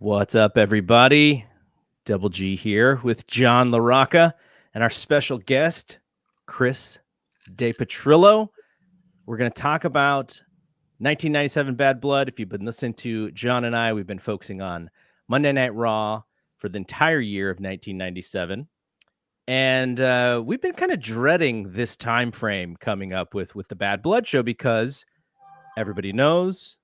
What's up, everybody? Double G here with John LaRocca and our special guest, Chris DePetrillo. We're going to talk about 1997 Badd Blood. If you've been listening to John and I, we've been focusing on Monday Night Raw for the entire year of 1997. And we've been kind of dreading this time frame coming up with the Badd Blood show because everybody knows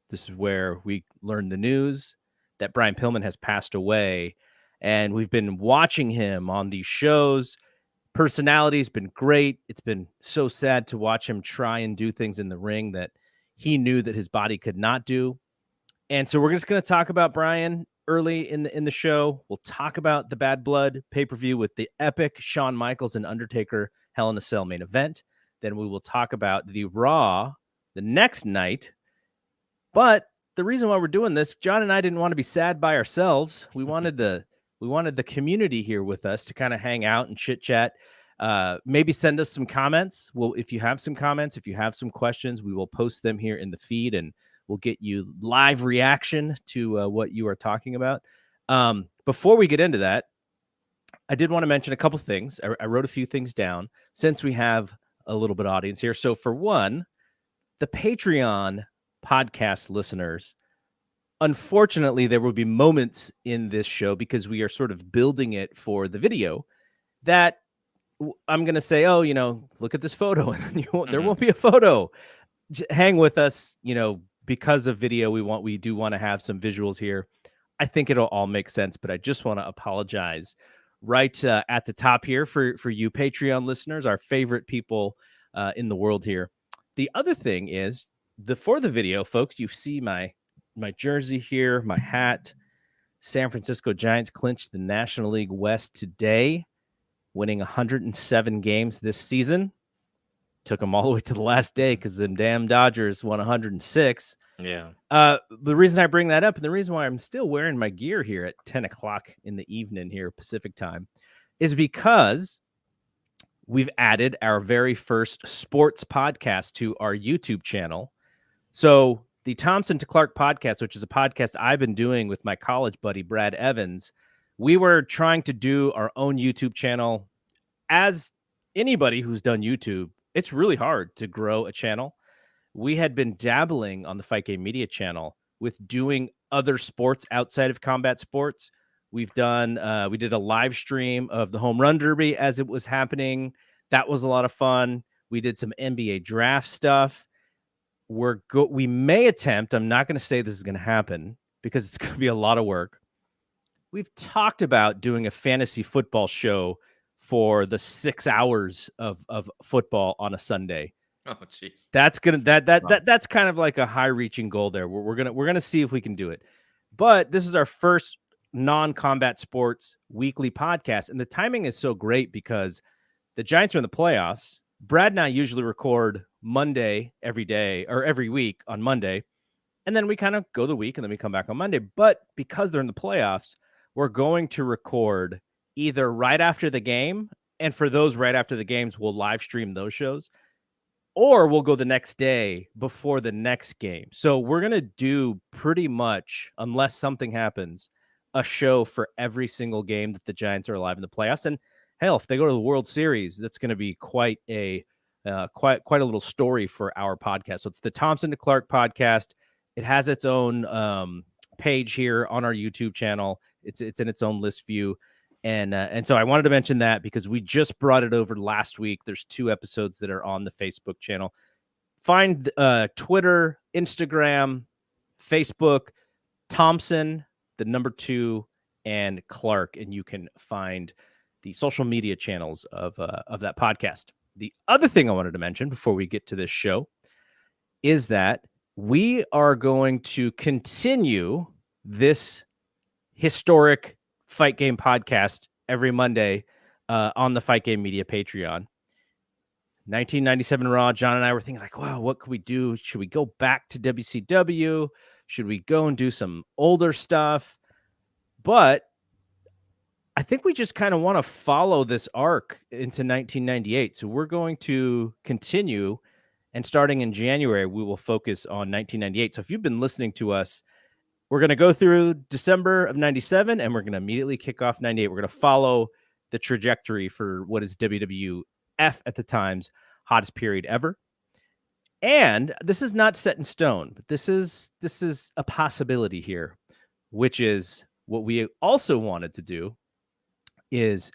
this is where we learn the news that Brian Pillman has passed away. And we've been watching him on these shows. Personality's been great. It's been so sad to watch him try and do things in the ring that he knew that his body could not do. And so we're just going to talk about Brian early in the show. We'll talk about the Badd Blood pay-per-view with the epic Shawn Michaels and Undertaker Hell in a Cell main event. Then we will talk about the Raw the next night. But the reason why we're doing this, John and I didn't want to be sad by ourselves. We wanted the community here with us to kind of hang out and chit chat. Maybe send us some comments. Well, if you have some comments, if you have some questions, we will post them here in the feed and we'll get you live reaction to what you are talking about. Before we get into that, I did want to mention a couple things. I wrote a few things down since we have a little bit of audience here. So for one, the Patreon podcast listeners, unfortunately, there will be moments in this show because we are sort of building it for the video that I'm going to say, oh, look at this photo. And there won't be a photo. Hang with us, because of video. We do want to have some visuals here. I think it'll all make sense, but I just want to apologize right at the top here for you Patreon listeners, our favorite people in the world here. The other thing is, for the video, folks, you see my jersey here, my hat. San Francisco Giants clinched the National League West today, winning 107 games this season. Took them all the way to the last day because the damn Dodgers won 106. Yeah. The reason I bring that up and the reason why I'm still wearing my gear here at 10 o'clock in the evening here, Pacific time, is because we've added our very first sports podcast to our YouTube channel. So the Thompson to Clark podcast, which is a podcast I've been doing with my college buddy, Brad Evans, we were trying to do our own YouTube channel. As anybody who's done YouTube, it's really hard to grow a channel. We had been dabbling on the Fight Game Media channel with doing other sports outside of combat sports. We did a live stream of the Home Run Derby as it was happening. That was a lot of fun. We did some NBA draft stuff. We may attempt, I'm not going to say this is going to happen because it's going to be a lot of work. We've talked about doing a fantasy football show for the 6 hours of football on a Sunday. Oh, jeez. That's that's kind of like a high-reaching goal there. We're gonna see if we can do it. But this is our first non-combat sports weekly podcast, and the timing is so great because the Giants are in the playoffs. Brad and I usually record Monday every week on Monday, and then we kind of go the week and then we come back on Monday. But because they're in the playoffs, we're going to record either right after the game, and for those right after the games, we'll live stream those shows, or we'll go the next day before the next game. So we're going to do pretty much, unless something happens, a show for every single game that the Giants are alive in the playoffs. And hell, if they go to the World Series, that's going to be quite a little story for our podcast. So it's the Thompson to Clark podcast. It has its own page here on our YouTube channel. It's in its own list view. And so I wanted to mention that because we just brought it over last week. There's 2 episodes that are on the Facebook channel. Find Twitter, Instagram, Facebook, Thompson, the number 2, and Clark, and you can find the social media channels of that podcast. The other thing I wanted to mention before we get to this show is that we are going to continue this historic Fight Game podcast every Monday on the Fight Game Media Patreon. 1997 Raw, John and I were thinking like, wow, what could we do? Should we go back to WCW? Should we go and do some older stuff? But I think we just kind of want to follow this arc into 1998. So we're going to continue, and starting in January, we will focus on 1998. So if you've been listening to us we're going to go through December of 97 and we're going to immediately kick off 98. We're going to follow the trajectory for what is WWF at the time's hottest period ever. And this is not set in stone, but this is a possibility here, which is what we also wanted to do is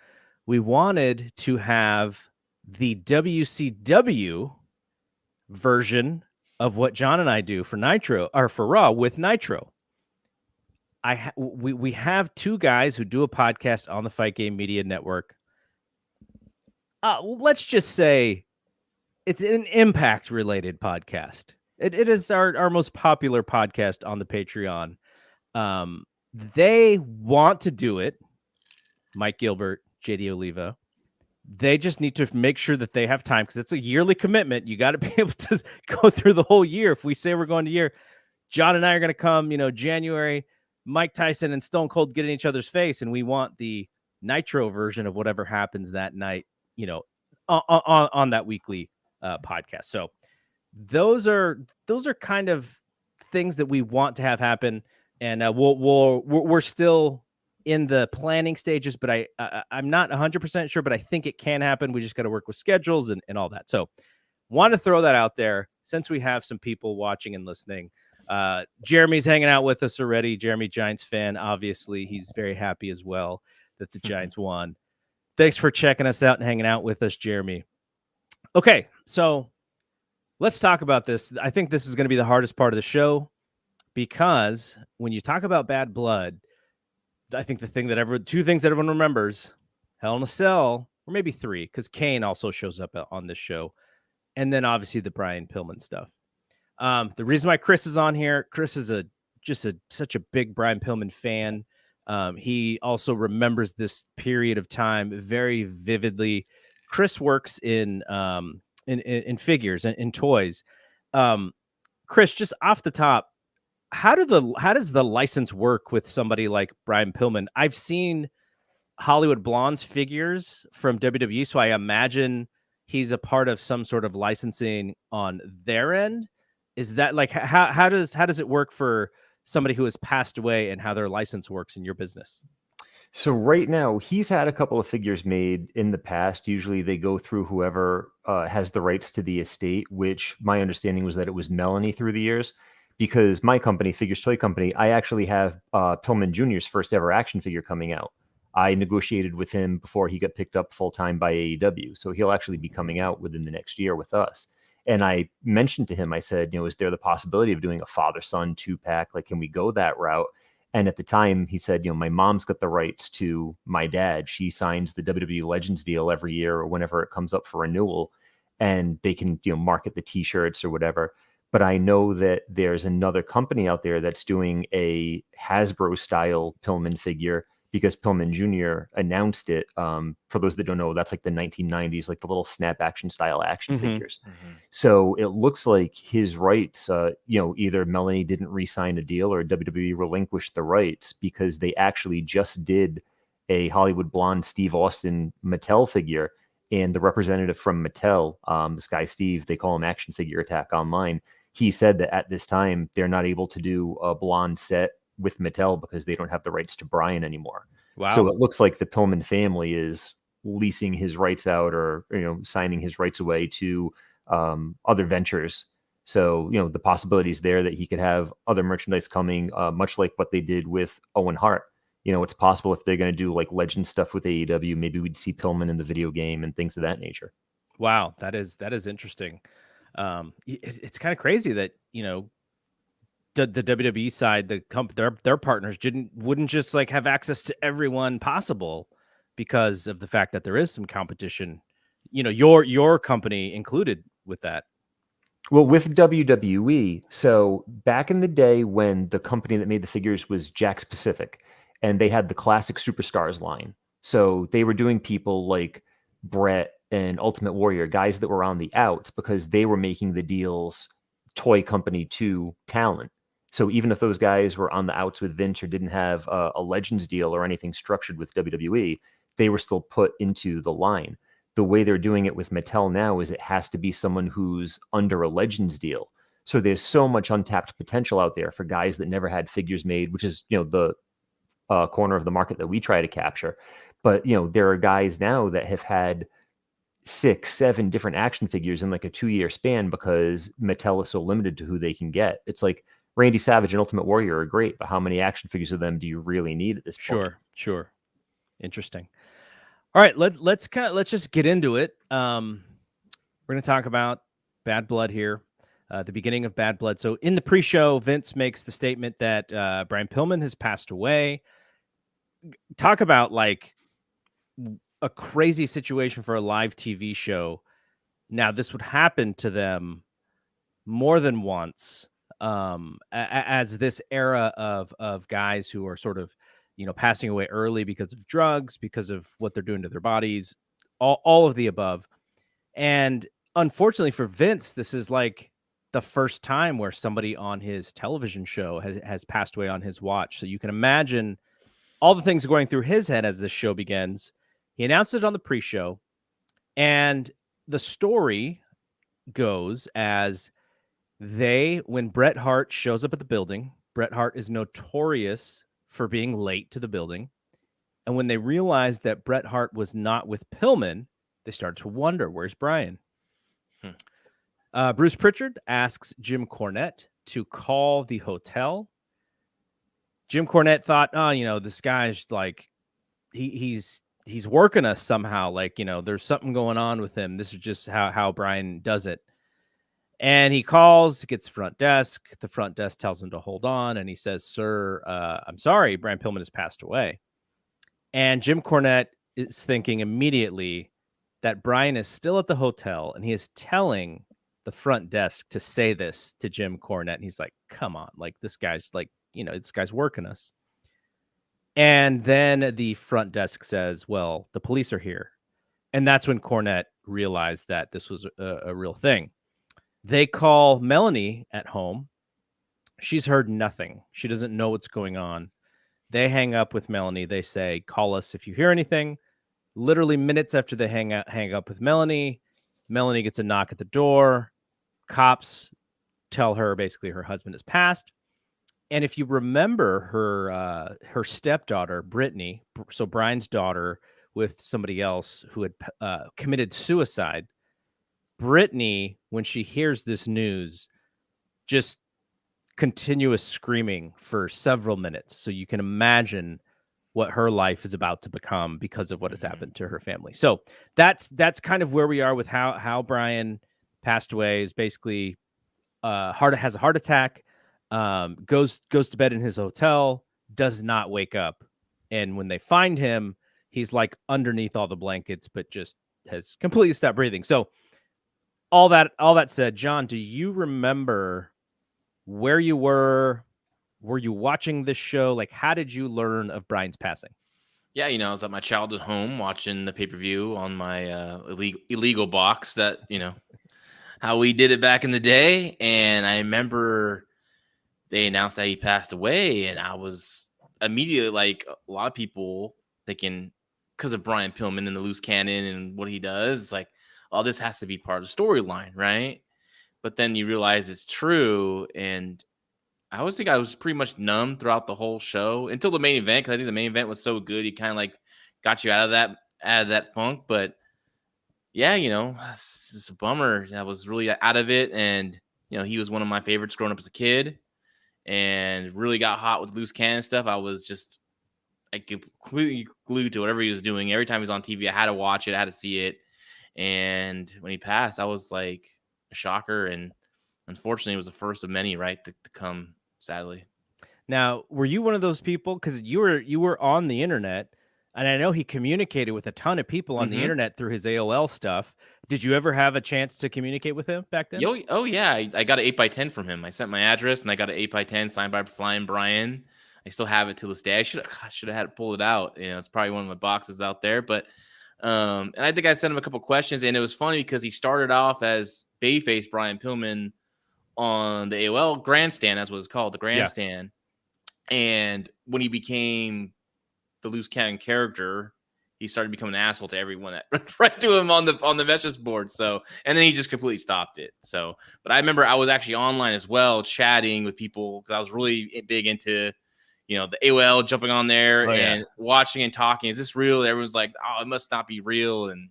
we wanted to have the WCW version of what John and I do for Nitro or for Raw with Nitro. We have two guys who do a podcast on the Fight Game Media Network. Let's just say it's an Impact related podcast. It is our most popular podcast on the Patreon. They want to do it. Mike Gilbert, JD Oliva. They just need to make sure that they have time because it's a yearly commitment. You got to be able to go through the whole year. If we say we're going to year, John and I are going to come, January, Mike Tyson and Stone Cold get in each other's face. And we want the Nitro version of whatever happens that night, on that weekly podcast. So those are kind of things that we want to have happen. And we're still in the planning stages, but I'm not 100% sure, but I think it can happen. We just got to work with schedules and all that. So want to throw that out there since we have some people watching and listening. Jeremy's hanging out with us already. Jeremy, Giants fan, obviously. He's very happy as well that the Giants won. Thanks for checking us out and hanging out with us, Jeremy. Okay, so let's talk about this. I think this is going to be the hardest part of the show because when you talk about Badd Blood, I think two things that everyone remembers, Hell in a Cell, or maybe three, because Kane also shows up on this show. And then obviously the Brian Pillman stuff. The reason why Chris is on here, Chris is such a big Brian Pillman fan. He also remembers this period of time very vividly. Chris works in figures and in toys. Chris, just off the top, how does the license work with somebody like Brian Pillman? I've seen Hollywood Blondes figures from WWE, so I imagine he's a part of some sort of licensing on their end. Is that like how does it work for somebody who has passed away and how their license works in your business? So right now, he's had a couple of figures made in the past. Usually they go through whoever has the rights to the estate, which my understanding was that it was Melanie through the years. Because my company, Figures Toy Company, I actually have Pillman Jr.'s first ever action figure coming out. I negotiated with him before he got picked up full-time by AEW. So he'll actually be coming out within the next year with us. And I mentioned to him, I said, is there the possibility of doing a father-son 2-pack? Like, can we go that route? And at the time, he said, my mom's got the rights to my dad. She signs the WWE Legends deal every year or whenever it comes up for renewal. And they can, market the T-shirts or whatever. But I know that there's another company out there that's doing a Hasbro-style Pillman figure because Pillman Jr. announced it. For those that don't know, that's like the 1990s, like the little snap action style action figures. Mm-hmm. So it looks like his rights, either Melanie didn't re-sign a deal or WWE relinquished the rights because they actually just did a Hollywood Blonde Steve Austin Mattel figure. And the representative from Mattel, this guy Steve, they call him Action Figure Attack online. He said that at this time, they're not able to do a blonde set with Mattel because they don't have the rights to Brian anymore. Wow. So it looks like the Pillman family is leasing his rights out or, signing his rights away to other ventures. So, the possibilities there that he could have other merchandise coming, much like what they did with Owen Hart. It's possible if they're going to do like legend stuff with AEW, maybe we'd see Pillman in the video game and things of that nature. Wow. That is interesting. It's kind of crazy that, the WWE side, their partners wouldn't just like have access to everyone possible because of the fact that there is some competition, your company included with that. Well, with WWE, so back in the day when the company that made the figures was Jakks Pacific, and they had the classic superstars line. So they were doing people like Bret and Ultimate Warrior, guys that were on the outs because they were making the deals toy company to talent. So even if those guys were on the outs with Vince or didn't have a Legends deal or anything structured with WWE, they were still put into the line. The way they're doing it with Mattel now is it has to be someone who's under a Legends deal. So there's so much untapped potential out there for guys that never had figures made, which is, the corner of the market that we try to capture. But, there are guys now that have had 6, 7 different action figures in like a 2-year span because Mattel is so limited to who they can get. It's like Randy Savage and Ultimate Warrior are great, but how many action figures of them do you really need at this point? Sure. Interesting. All right, let's just get into it. We're going to talk about Badd Blood here, the beginning of Badd Blood. So in the pre-show, Vince makes the statement that Brian Pillman has passed away. Talk about like a crazy situation for a live TV show. Now, this would happen to them more than once, as this era of guys who are sort of, passing away early because of drugs, because of what they're doing to their bodies, all of the above. And unfortunately for Vince, this is like the first time where somebody on his television show has passed away on his watch. So you can imagine all the things going through his head as this show begins. He announced it on the pre-show, and the story goes as when Bret Hart shows up at the building, Bret Hart is notorious for being late to the building. And when they realized that Bret Hart was not with Pillman, they started to wonder, where's Brian? Bruce Pritchard asks Jim Cornette to call the hotel. Jim Cornette thought, this guy's like, he's working us somehow. Like, there's something going on with him. This is just how Brian does it. And he calls, gets front desk. The front desk tells him to hold on. And he says, sir, I'm sorry, Brian Pillman has passed away. And Jim Cornette is thinking immediately that Brian is still at the hotel, and he is telling the front desk to say this to Jim Cornette. And he's like, come on, like this guy's like, this guy's working us. And then the front desk says, well, the police are here. And that's when Cornette realized that this was a real thing. They call Melanie at home. She's heard nothing. She doesn't know what's going on. They hang up with Melanie. They say, call us if you hear anything. Literally minutes after they hang up with Melanie, Melanie gets a knock at the door. Cops tell her basically her husband has passed. And if you remember her stepdaughter, Brittany, so Brian's daughter with somebody else who had committed suicide, Brittany, when she hears this news, just continuous screaming for several minutes. So you can imagine what her life is about to become because of what has happened to her family. So that's kind of where we are with how Brian passed away. Is basically has a heart attack, goes to bed in his hotel, does not wake up. And when they find him, he's like underneath all the blankets, but just has completely stopped breathing. So all that said, John, do you remember where you were? Were you watching this show? Like, how did you learn of Brian's passing? Yeah, I was at my childhood home watching the pay-per-view on my illegal box that, how we did it back in the day. And I remember they announced that he passed away, and I was immediately like a lot of people thinking, because of Brian Pillman and the loose cannon and what he does, it's like, oh, this has to be part of the storyline, right? But then you realize it's true, and I always think I was pretty much numb throughout the whole show until the main event, because I think the main event was so good, he kind of like got you out of that funk. But yeah, it's just a bummer. I was really out of it, and he was one of my favorites growing up as a kid, and really got hot with loose cannon stuff. I was just completely glued to whatever he was doing. Every time he was on TV, I had to watch it, I had to see it. And when he passed, I was like a shocker, and unfortunately, it was the first of many, right, to come, sadly. Now, were you one of those people? Because you were on the internet, and I know he communicated with a ton of people on the internet through his AOL stuff. Did you ever have a chance to communicate with him back then? Oh yeah, I got an 8x10 from him. I sent my address, and I got an 8x10 signed by Flying Brian. I still have it to this day. I should have had to pull it out. It's probably one of my boxes out there, but. And I think I sent him a couple questions, and it was funny because he started off as Bayface Brian Pillman on the AOL grandstand, that's what it's called, the grandstand. Yeah. And when he became the loose cannon character, he started becoming an asshole to everyone that went right to him on the message board. So, and then he just completely stopped it. So, but I remember I was actually online as well, chatting with people because I was really big into, the AOL, jumping on there and watching and talking. Is this real? Everyone's like, oh, it must not be real. And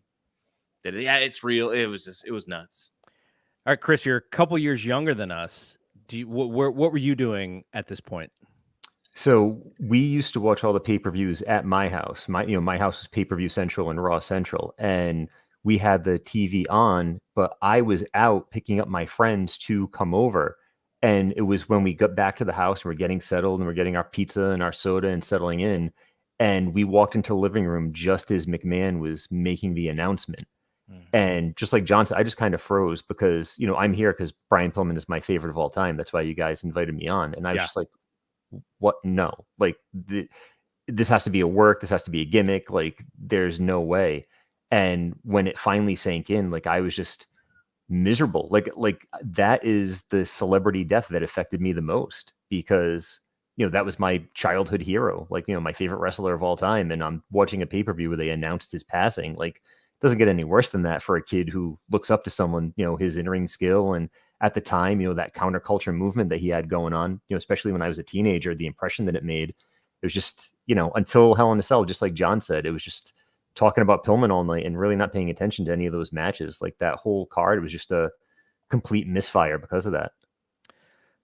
yeah, it's real. It was nuts. All right, Chris, you're a couple years younger than us. What were you doing at this point? So we used to watch all the pay-per-views at my house. My house was Pay-Per-View Central and Raw Central, and we had the TV on, but I was out picking up my friends to come over. And it was when we got back to the house and we're getting settled and we're getting our pizza and our soda and settling in. And we walked into the living room just as McMahon was making the announcement. And just like John said, I just kind of froze because, I'm here because Brian Pillman is my favorite of all time. That's why you guys invited me on. And I was just like, what? No, like this has to be a work. This has to be a gimmick. Like there's no way. And when it finally sank in, like I was just miserable. Like that is the celebrity death that affected me the most because, that was my childhood hero, like, my favorite wrestler of all time. And I'm watching a pay-per-view where they announced his passing. Like it doesn't get any worse than that for a kid who looks up to someone, his in-ring skill. And at the time, that counterculture movement that he had going on, especially when I was a teenager, the impression that it made, it was just, until Hell in a Cell, just like John said, it was just talking about Pillman all night and really not paying attention to any of those matches. Like that whole card was just a complete misfire because of that.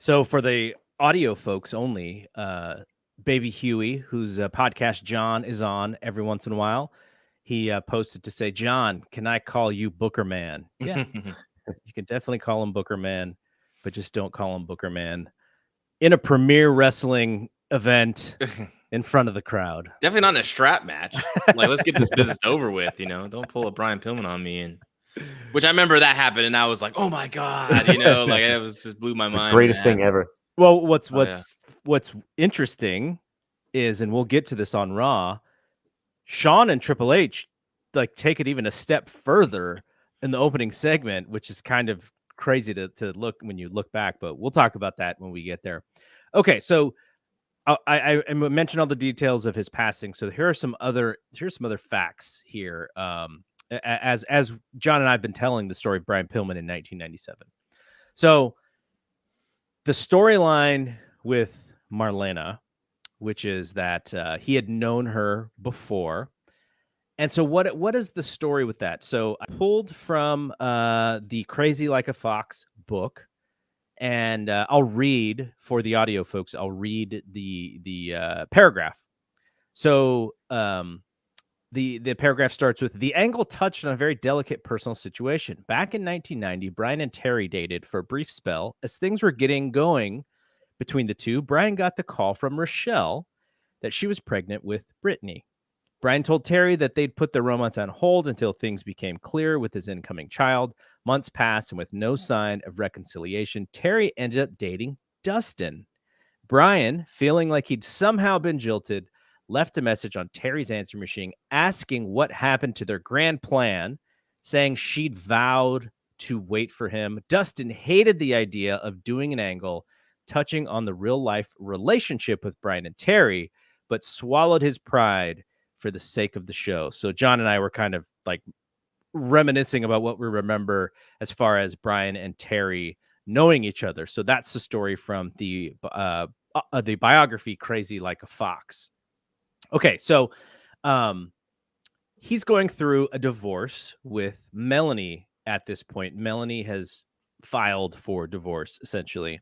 So for the audio folks only, Baby Huey, whose podcast John is on every once in a while, he posted to say, John, can I call you Booker Man? Yeah. You can definitely call him Booker Man, but just don't call him Booker Man in a premier wrestling event in front of the crowd. Definitely not in a strap match. Like, let's get this business over with, Don't pull a Brian Pillman on me. Which I remember that happened, and I was like, oh my God, like it was just blew my mind. The greatest thing ever. Well, what's interesting is, and we'll get to this on Raw, Shawn and Triple H like take it even a step further in the opening segment, which is kind of crazy to look when you look back, but we'll talk about that when we get there. Okay, so I mentioned all the details of his passing. So here's some other facts here. As John and I have been telling the story of Brian Pillman in 1997. So the storyline with Marlena, which is that he had known her before. And so what is the story with that? So I pulled from the Crazy Like a Fox book, and I'll read for the audio folks. I'll read the paragraph. So the paragraph starts with, the angle touched on a very delicate personal situation. Back in 1990, Brian and Terry dated for a brief spell. As things were getting going between the two, Brian got the call from Rochelle that she was pregnant with Brittany. Brian told Terry that they'd put their romance on hold until things became clear with his incoming child. Months passed, and with no sign of reconciliation, Terry ended up dating Dustin. Brian, feeling like he'd somehow been jilted, left a message on Terry's answering machine asking what happened to their grand plan, saying she'd vowed to wait for him. Dustin hated the idea of doing an angle touching on the real-life relationship with Brian and Terry, but swallowed his pride for the sake of the show. So John and I were kind of like reminiscing about what we remember as far as Brian and Terry knowing each other. So that's the story from the biography Crazy Like a Fox. Okay, so he's going through a divorce with Melanie at this point. Melanie has filed for divorce, essentially.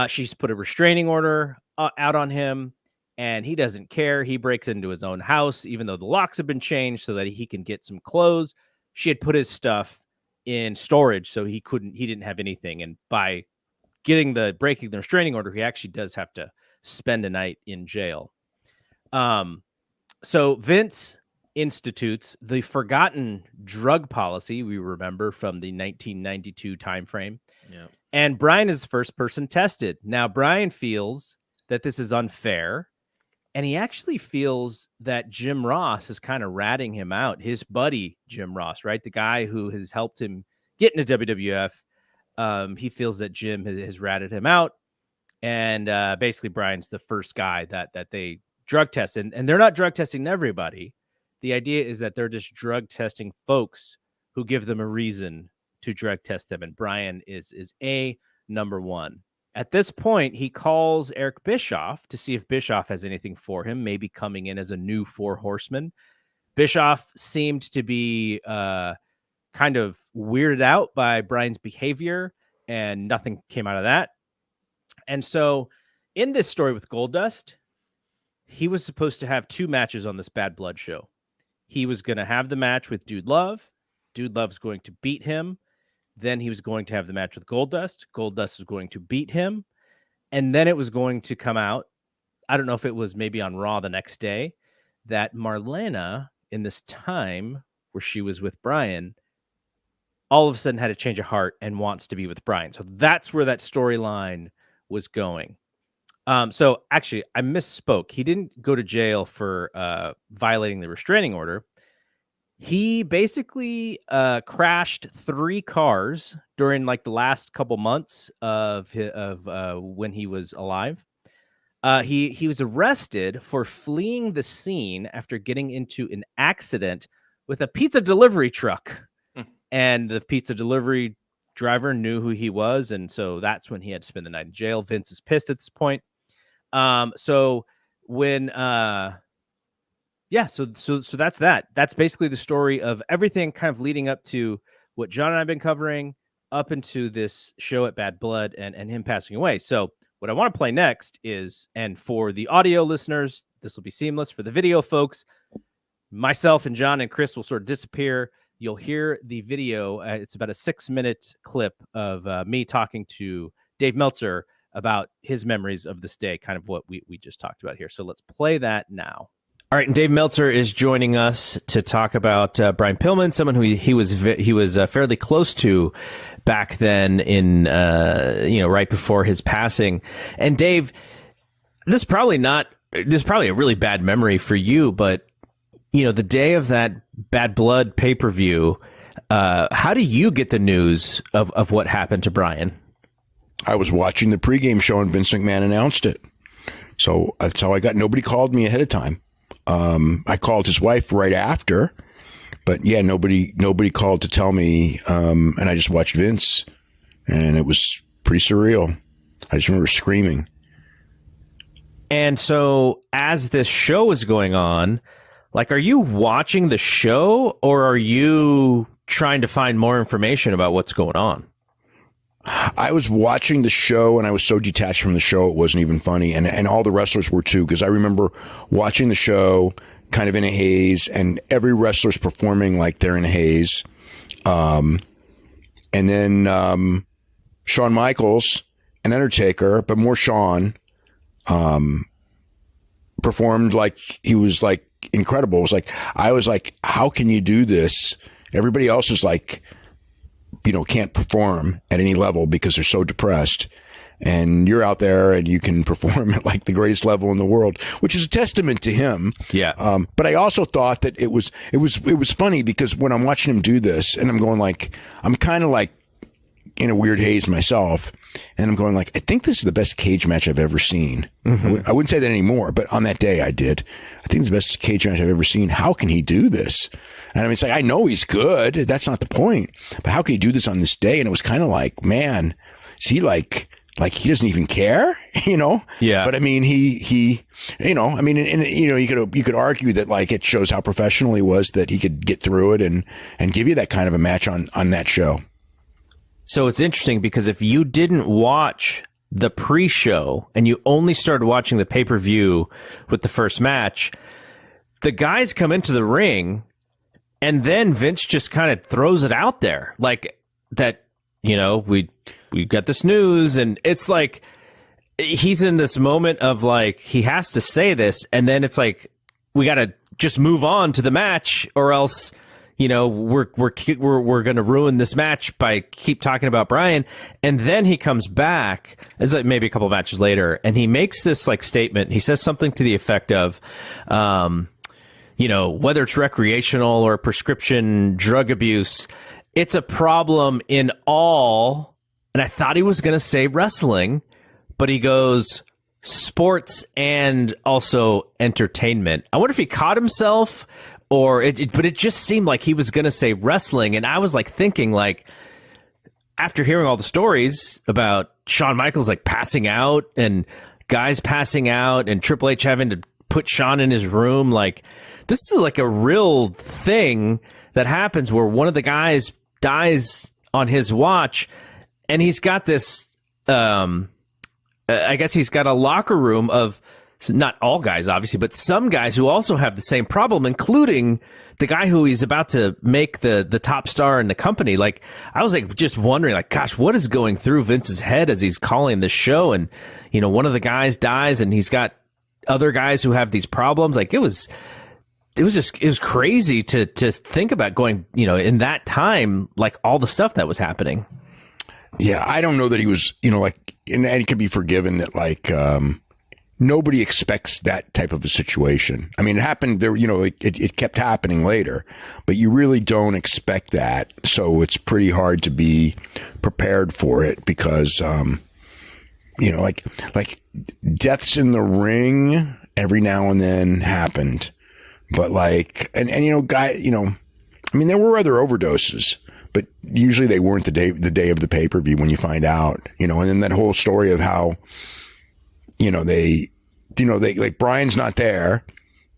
She's put a restraining order out on him, and he doesn't care. He breaks into his own house, even though the locks have been changed so that he can get some clothes. She had put his stuff in storage, so he didn't have anything. And by breaking the restraining order, he actually does have to spend a night in jail. So Vince institutes the forgotten drug policy we remember from the 1992 timeframe. Yeah. And Brian is the first person tested. Now, Brian feels that this is unfair, and he actually feels that Jim Ross is kind of ratting him out. His buddy, Jim Ross, right? The guy who has helped him get into WWF. He feels that Jim has ratted him out. And basically, Brian's the first guy that they drug test. And they're not drug testing everybody. The idea is that they're just drug testing folks who give them a reason to drug test them. And Brian is a number one. At this point, he calls Eric Bischoff to see if Bischoff has anything for him, maybe coming in as a new Four Horseman. Bischoff seemed to be kind of weirded out by Brian's behavior, and nothing came out of that. And so in this story with Goldust, he was supposed to have 2 matches on this Badd Blood show. He was going to have the match with Dude Love. Dude Love's going to beat him. Then he was going to have the match with Goldust. Goldust was going to beat him. And then it was going to come out, I don't know if it was maybe on Raw the next day, that Marlena, in this time where she was with Brian, all of a sudden had a change of heart and wants to be with Brian. So that's where that storyline was going. So actually, I misspoke. He didn't go to jail for violating the restraining order. He basically crashed 3 cars during like the last couple months of when he was alive. He was arrested for fleeing the scene after getting into an accident with a pizza delivery truck. And the pizza delivery driver knew who he was. And so that's when he had to spend the night in jail. Vince is pissed at this point. So when, so that's that. That's basically the story of everything kind of leading up to what John and I have been covering up into this show at Badd Blood and him passing away. So what I want to play next is, and for the audio listeners, this will be seamless. For the video folks, myself and John and Chris will sort of disappear. You'll hear the video. It's about a 6-minute clip of me talking to Dave Meltzer about his memories of this day, kind of what we just talked about here. So let's play that now. All right, and Dave Meltzer is joining us to talk about Brian Pillman, someone who he was fairly close to back then in right before his passing. And Dave, this is probably a really bad memory for you, but the day of that Badd Blood pay-per-view, how do you get the news of what happened to Brian? I was watching the pregame show and Vince McMahon announced it. So that's how I got. Nobody called me ahead of time. I called his wife right after, but yeah, nobody called to tell me. And I just watched Vince, and it was pretty surreal. I just remember screaming. And so as this show is going on, like, are you watching the show or are you trying to find more information about what's going on? I was watching the show and I was so detached from the show it wasn't even funny, and all the wrestlers were too, because I remember watching the show kind of in a haze, and every wrestler's performing like they're in a haze. And then Shawn Michaels and Undertaker, but more Shawn, performed like he was like incredible. It was like, I was like, how can you do this? Everybody else is like, can't perform at any level because they're so depressed, and you're out there and you can perform at like the greatest level in the world, which is a testament to him. Yeah. But I also thought that it was funny because when I'm watching him do this and I'm going like, I'm kind of like in a weird haze myself, and I'm going like, I think this is the best cage match I've ever seen. Mm-hmm. I wouldn't say that anymore, but on that day I did. I think it's the best cage match I've ever seen. How can he do this? And I mean, it's like, I know he's good. That's not the point. But how can he do this on this day? And it was kind of like, man, is he like he doesn't even care, Yeah. But I mean, he you could argue that like it shows how professional he was, that he could get through it and give you that kind of a match on that show. So it's interesting because if you didn't watch the pre-show and you only started watching the pay-per-view with the first match, the guys come into the ring and then Vince just kind of throws it out there like that, we got this news, and it's like he's in this moment of like he has to say this, and then it's like we got to just move on to the match, or else we're going to ruin this match by keep talking about Brian. And then he comes back, it's like maybe a couple matches later, and he makes this like statement. He says something to the effect of, whether it's recreational or prescription drug abuse, it's a problem in all. And I thought he was going to say wrestling, but he goes sports and also entertainment. I wonder if he caught himself, but it just seemed like he was going to say wrestling. And I was like thinking, like, after hearing all the stories about Shawn Michaels like passing out and guys passing out and Triple H having to put Shawn in his room, like, this is like a real thing that happens where one of the guys dies on his watch, and he's got this, I guess he's got a locker room of, not all guys, obviously, but some guys who also have the same problem, including the guy who he's about to make the top star in the company. Like, I was like just wondering, like, gosh, what is going through Vince's head as he's calling this show? And, you know, one of the guys dies, and he's got other guys who have these problems. Like, it was crazy to think about going, you know, in that time, like all the stuff that was happening. Yeah, I don't know that he was, you know, like, and it could be forgiven that, like, nobody expects that type of a situation. I mean, it happened there, you know, it kept happening later, but you really don't expect that. So it's pretty hard to be prepared for it because, you know, like deaths in the ring every now and then happened, but like, and you know, I mean, there were other overdoses, but usually they weren't the day of the pay-per-view when you find out, you know, and then that whole story of how, they like Brian's not there.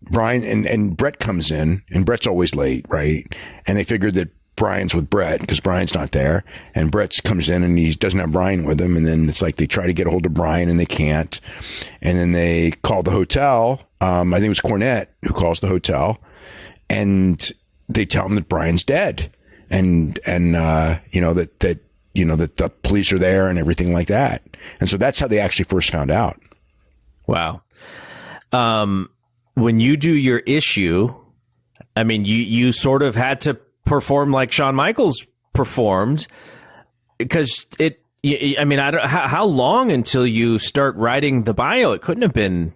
Brian and Bret comes in, and Bret's always late, right? And they figured that Brian's with Bret because Brian's not there, and Bret comes in and he doesn't have Brian with him, and then it's like they try to get a hold of Brian and they can't, and then they call the hotel. I think it was Cornette who calls the hotel, and they tell him that Brian's dead, and that the police are there and everything like that, and so that's how they actually first found out. Wow. When you do your issue, I mean, you sort of had to perform like Shawn Michaels performed, because how long until you start writing the bio? It couldn't have been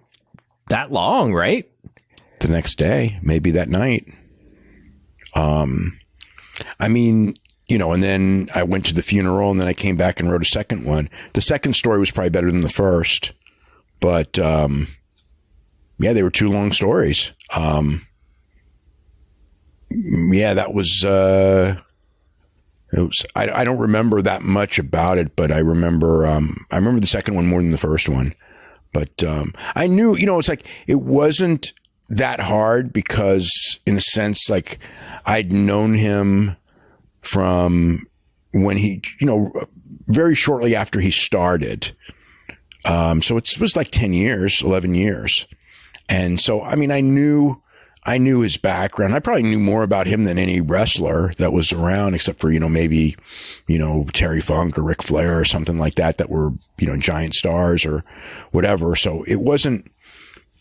that long, right? The next day, maybe that night. And then I went to the funeral, and then I came back and wrote a second one. The second story was probably better than the first, but yeah, they were two long stories. Yeah, that was, I don't remember that much about it, but I remember the second one more than the first one. But I knew, it's like, it wasn't that hard because, in a sense, like, I'd known him from when he, very shortly after he started. So it was like 10 years, 11 years. And so, I mean, I knew his background. I probably knew more about him than any wrestler that was around, except for, maybe, Terry Funk or Ric Flair or something like that were, giant stars or whatever. So it wasn't,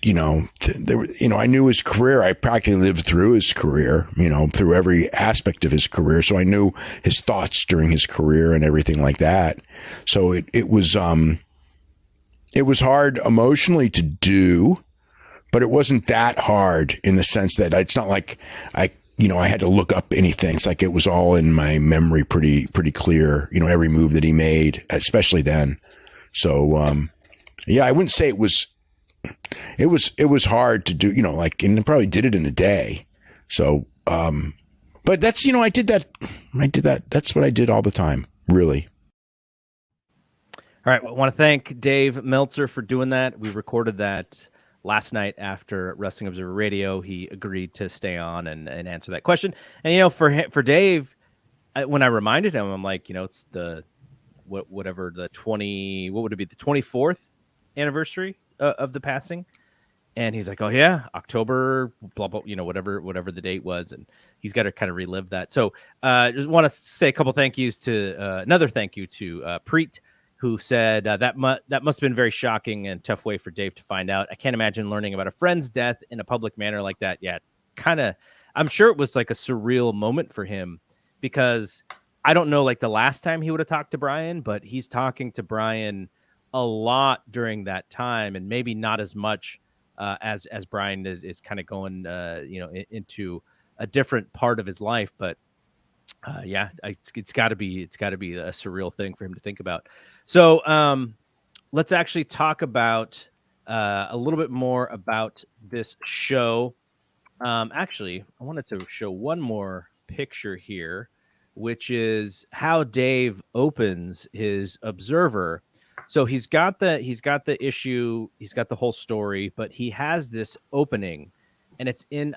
I knew his career. I practically lived through his career, through every aspect of his career. So I knew his thoughts during his career and everything like that. So it was hard emotionally to do, but it wasn't that hard in the sense that it's not like I had to look up anything. It's like it was all in my memory pretty clear, every move that he made, especially then. So, yeah, I wouldn't say it was hard to do, and I probably did it in a day. So, but that's, I did that. That's what I did all the time, really. All right. Well, I want to thank Dave Meltzer for doing that. We recorded that last night after Wrestling Observer Radio. He agreed to stay on and answer that question. And, for Dave, when I reminded him, I'm like, it's the, what would it be? The 24th anniversary of the passing. And he's like, oh yeah, October, blah, blah, whatever the date was. And he's got to kind of relive that. So just want to say a couple thank yous to, another thank you to Preet, who said that must have been very shocking and tough way for Dave to find out. I can't imagine learning about a friend's death in a public manner like that. Yeah, I'm sure it was like a surreal moment for him, because I don't know, like, the last time he would have talked to Brian, but he's talking to Brian a lot during that time, and maybe not as much as Brian is kind of going, into a different part of his life. But yeah, it's got to be a surreal thing for him to think about. So let's actually talk about a little bit more about this show. Actually, I wanted to show one more picture here, which is how Dave opens his Observer. So he's got the issue, he's got the whole story, but he has this opening, and it's in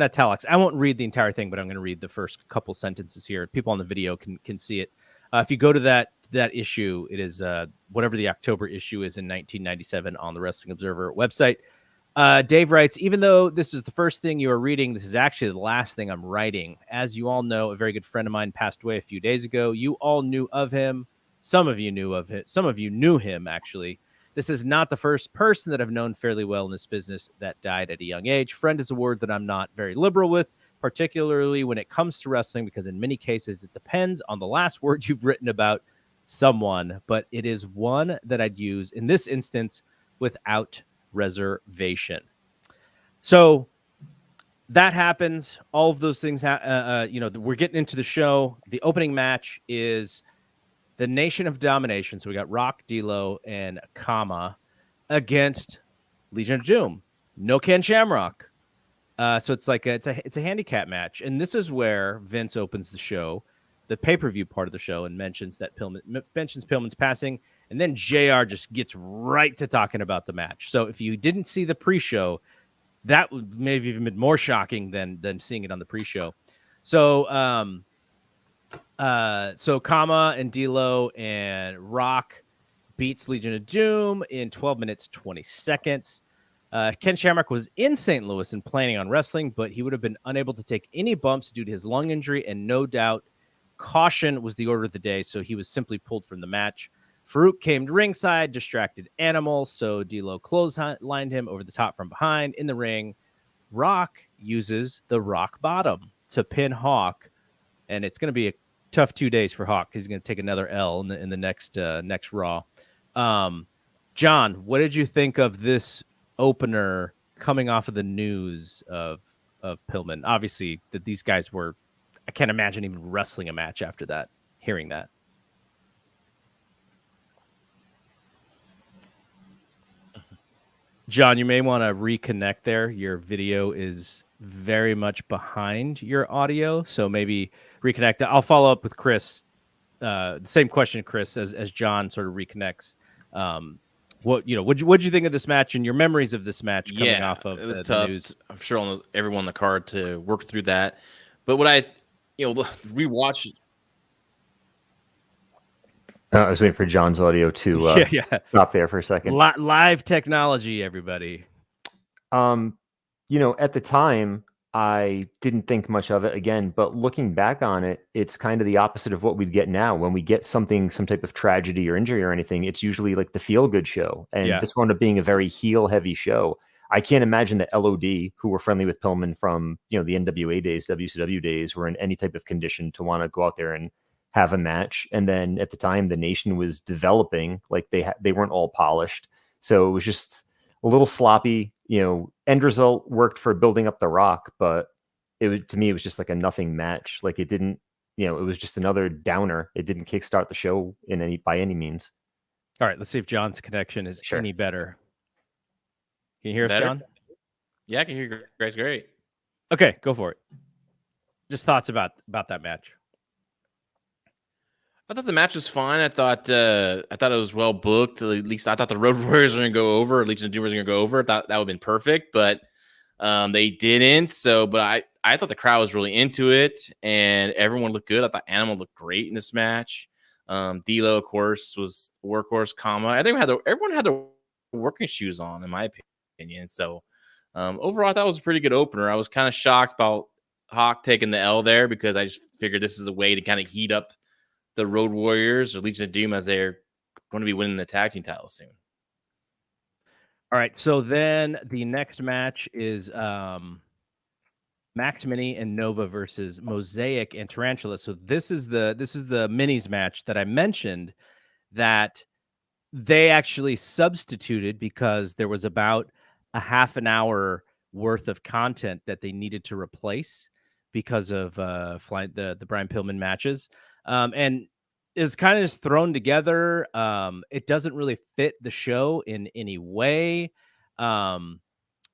italics. I won't read the entire thing, but I'm going to read the first couple sentences here. People on the video can see it. If you go to that issue, it is whatever the October issue is in 1997 on the Wrestling Observer website. Dave writes, even though this is the first thing you are reading, this is actually the last thing I'm writing. As you all know, a very good friend of mine passed away a few days ago. You all knew of him. Some of you knew of him. Some of you knew him, actually. This is not the first person that I've known fairly well in this business that died at a young age. Friend is a word that I'm not very liberal with, particularly when it comes to wrestling, because in many cases, it depends on the last word you've written about someone. But it is one that I'd use in this instance without reservation. So that happens. All of those things, we're getting into the show. The opening match is the Nation of Domination. So we got Rock, D'Lo, and Kama against Legion of Doom. No Ken Shamrock. So it's like it's a handicap match, and this is where Vince opens the show, the pay-per-view part of the show, and mentions Pillman's passing. And then JR just gets right to talking about the match. So if you didn't see the pre-show, that would maybe even been more shocking than seeing it on the pre-show. So Kama and D'Lo and Rock beats Legion of Doom in 12 minutes 20 seconds. Ken Shamrock was in St. Louis and planning on wrestling, but he would have been unable to take any bumps due to his lung injury, and no doubt caution was the order of the day, so he was simply pulled from the match. Farouk came to ringside, distracted animal, so D'Lo clotheslined him over the top from behind. In the ring, Rock uses the rock bottom to pin Hawk, and it's going to be a tough 2 days for Hawk. He's going to take another L in the next Raw. John, what did you think of this opener coming off of the news of Pillman? Obviously, that these guys were, I can't imagine even wrestling a match after that, hearing that. John, you may want to reconnect there. Your video is very much behind your audio, so maybe reconnect. I'll follow up with Chris. The same question, Chris, as John sort of reconnects. What'd you think of this match and your memories of this match coming off of it was the tough. news? I'm sure everyone on the card to work through that. But what I rewatch. I was waiting for John's audio to stop there for a second. Live technology, everybody. At the time, I didn't think much of it again, but looking back on it, it's kind of the opposite of what we'd get now. When we get some type of tragedy or injury or anything, it's usually like the feel-good show. And this wound up being a very heel-heavy show. I can't imagine that LOD, who were friendly with Pillman from, the NWA days, WCW days, were in any type of condition to want to go out there and have a match. And then at the time, the Nation was developing, like they weren't all polished. So it was just a little sloppy. End result worked for building up the Rock, but to me, it was just like a nothing match. Like it didn't, it was just another downer. It didn't kickstart the show by any means. All right, let's see if John's connection is any better. Can you hear us, John? Yeah, I can hear you guys great. Okay, go for it. Just thoughts about that match. I thought the match was fine. I thought it was well booked. At least I thought the Road Warriors were going to go over. Legion of Doom was going to go over. I thought that would have been perfect, but they didn't. So, but I thought the crowd was really into it, and everyone looked good. I thought Animal looked great in this match. D'Lo, of course, was workhorse. Kama. I think everyone had their working shoes on, in my opinion. So, overall, I thought it was a pretty good opener. I was kind of shocked about Hawk taking the L there because I just figured this is a way to kind of heat up the Road Warriors or Legion of Doom as they're going to be winning the tag team title soon. All right, so then the next match is Max Mini and Nova versus Mosaic and Tarantula. So this is the minis match that I mentioned that they actually substituted because there was about a half an hour worth of content that they needed to replace because of the Brian Pillman matches. And is kind of just thrown together. It doesn't really fit the show in any way.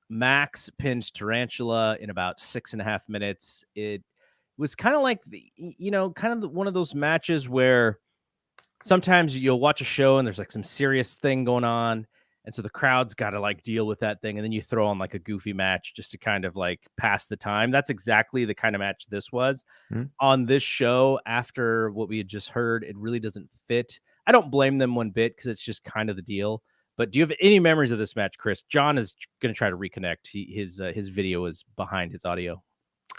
Max pinned Tarantula in about 6.5 minutes. It was kind of like one of those matches where sometimes you'll watch a show and there's like some serious thing going on, and so the crowd's got to like deal with that thing, and then you throw on like a goofy match just to kind of like pass the time. That's exactly the kind of match this was. On this show. After what we had just heard, it really doesn't fit. I don't blame them one bit because it's just kind of the deal. But do you have any memories of this match, Chris? John is going to try to reconnect. His video is behind his audio.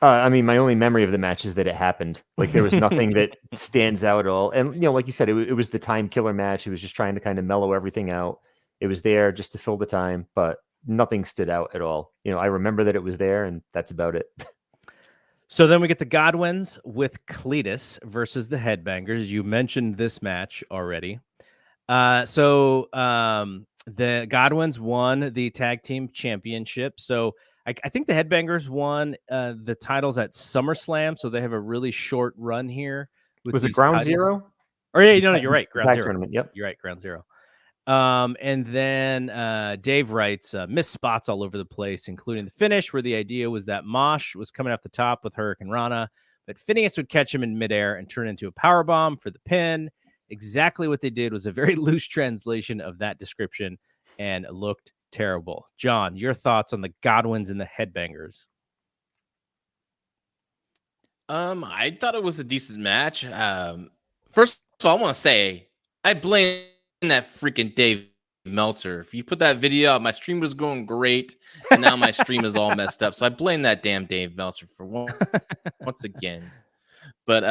I mean, my only memory of the match is that it happened. Like, there was nothing that stands out at all. And, like you said, it was the time killer match. It was just trying to kind of mellow everything out. It was there just to fill the time, but nothing stood out at all. I remember that it was there, and that's about it. So then we get the Godwins with Cletus versus the Headbangers. You mentioned this match already. So the Godwins won the tag team championship. So I think the Headbangers won the titles at SummerSlam. So they have a really short run here. Was it Ground Zero? Or yeah, no, you're right. Ground Zero. Tournament. Yep. You're right. Ground Zero. And then Dave writes, missed spots all over the place, including the finish, where the idea was that Mosh was coming off the top with Hurricane Rana, but Phineas would catch him in midair and turn into a powerbomb for the pin. Exactly what they did was a very loose translation of that description and looked terrible. John, your thoughts on the Godwins and the Headbangers? I thought it was a decent match. First of all, I want to say I blame that freaking Dave Meltzer. If you put that video out, my stream was going great, and now my stream is all messed up. So I blame that damn Dave Meltzer for once again. But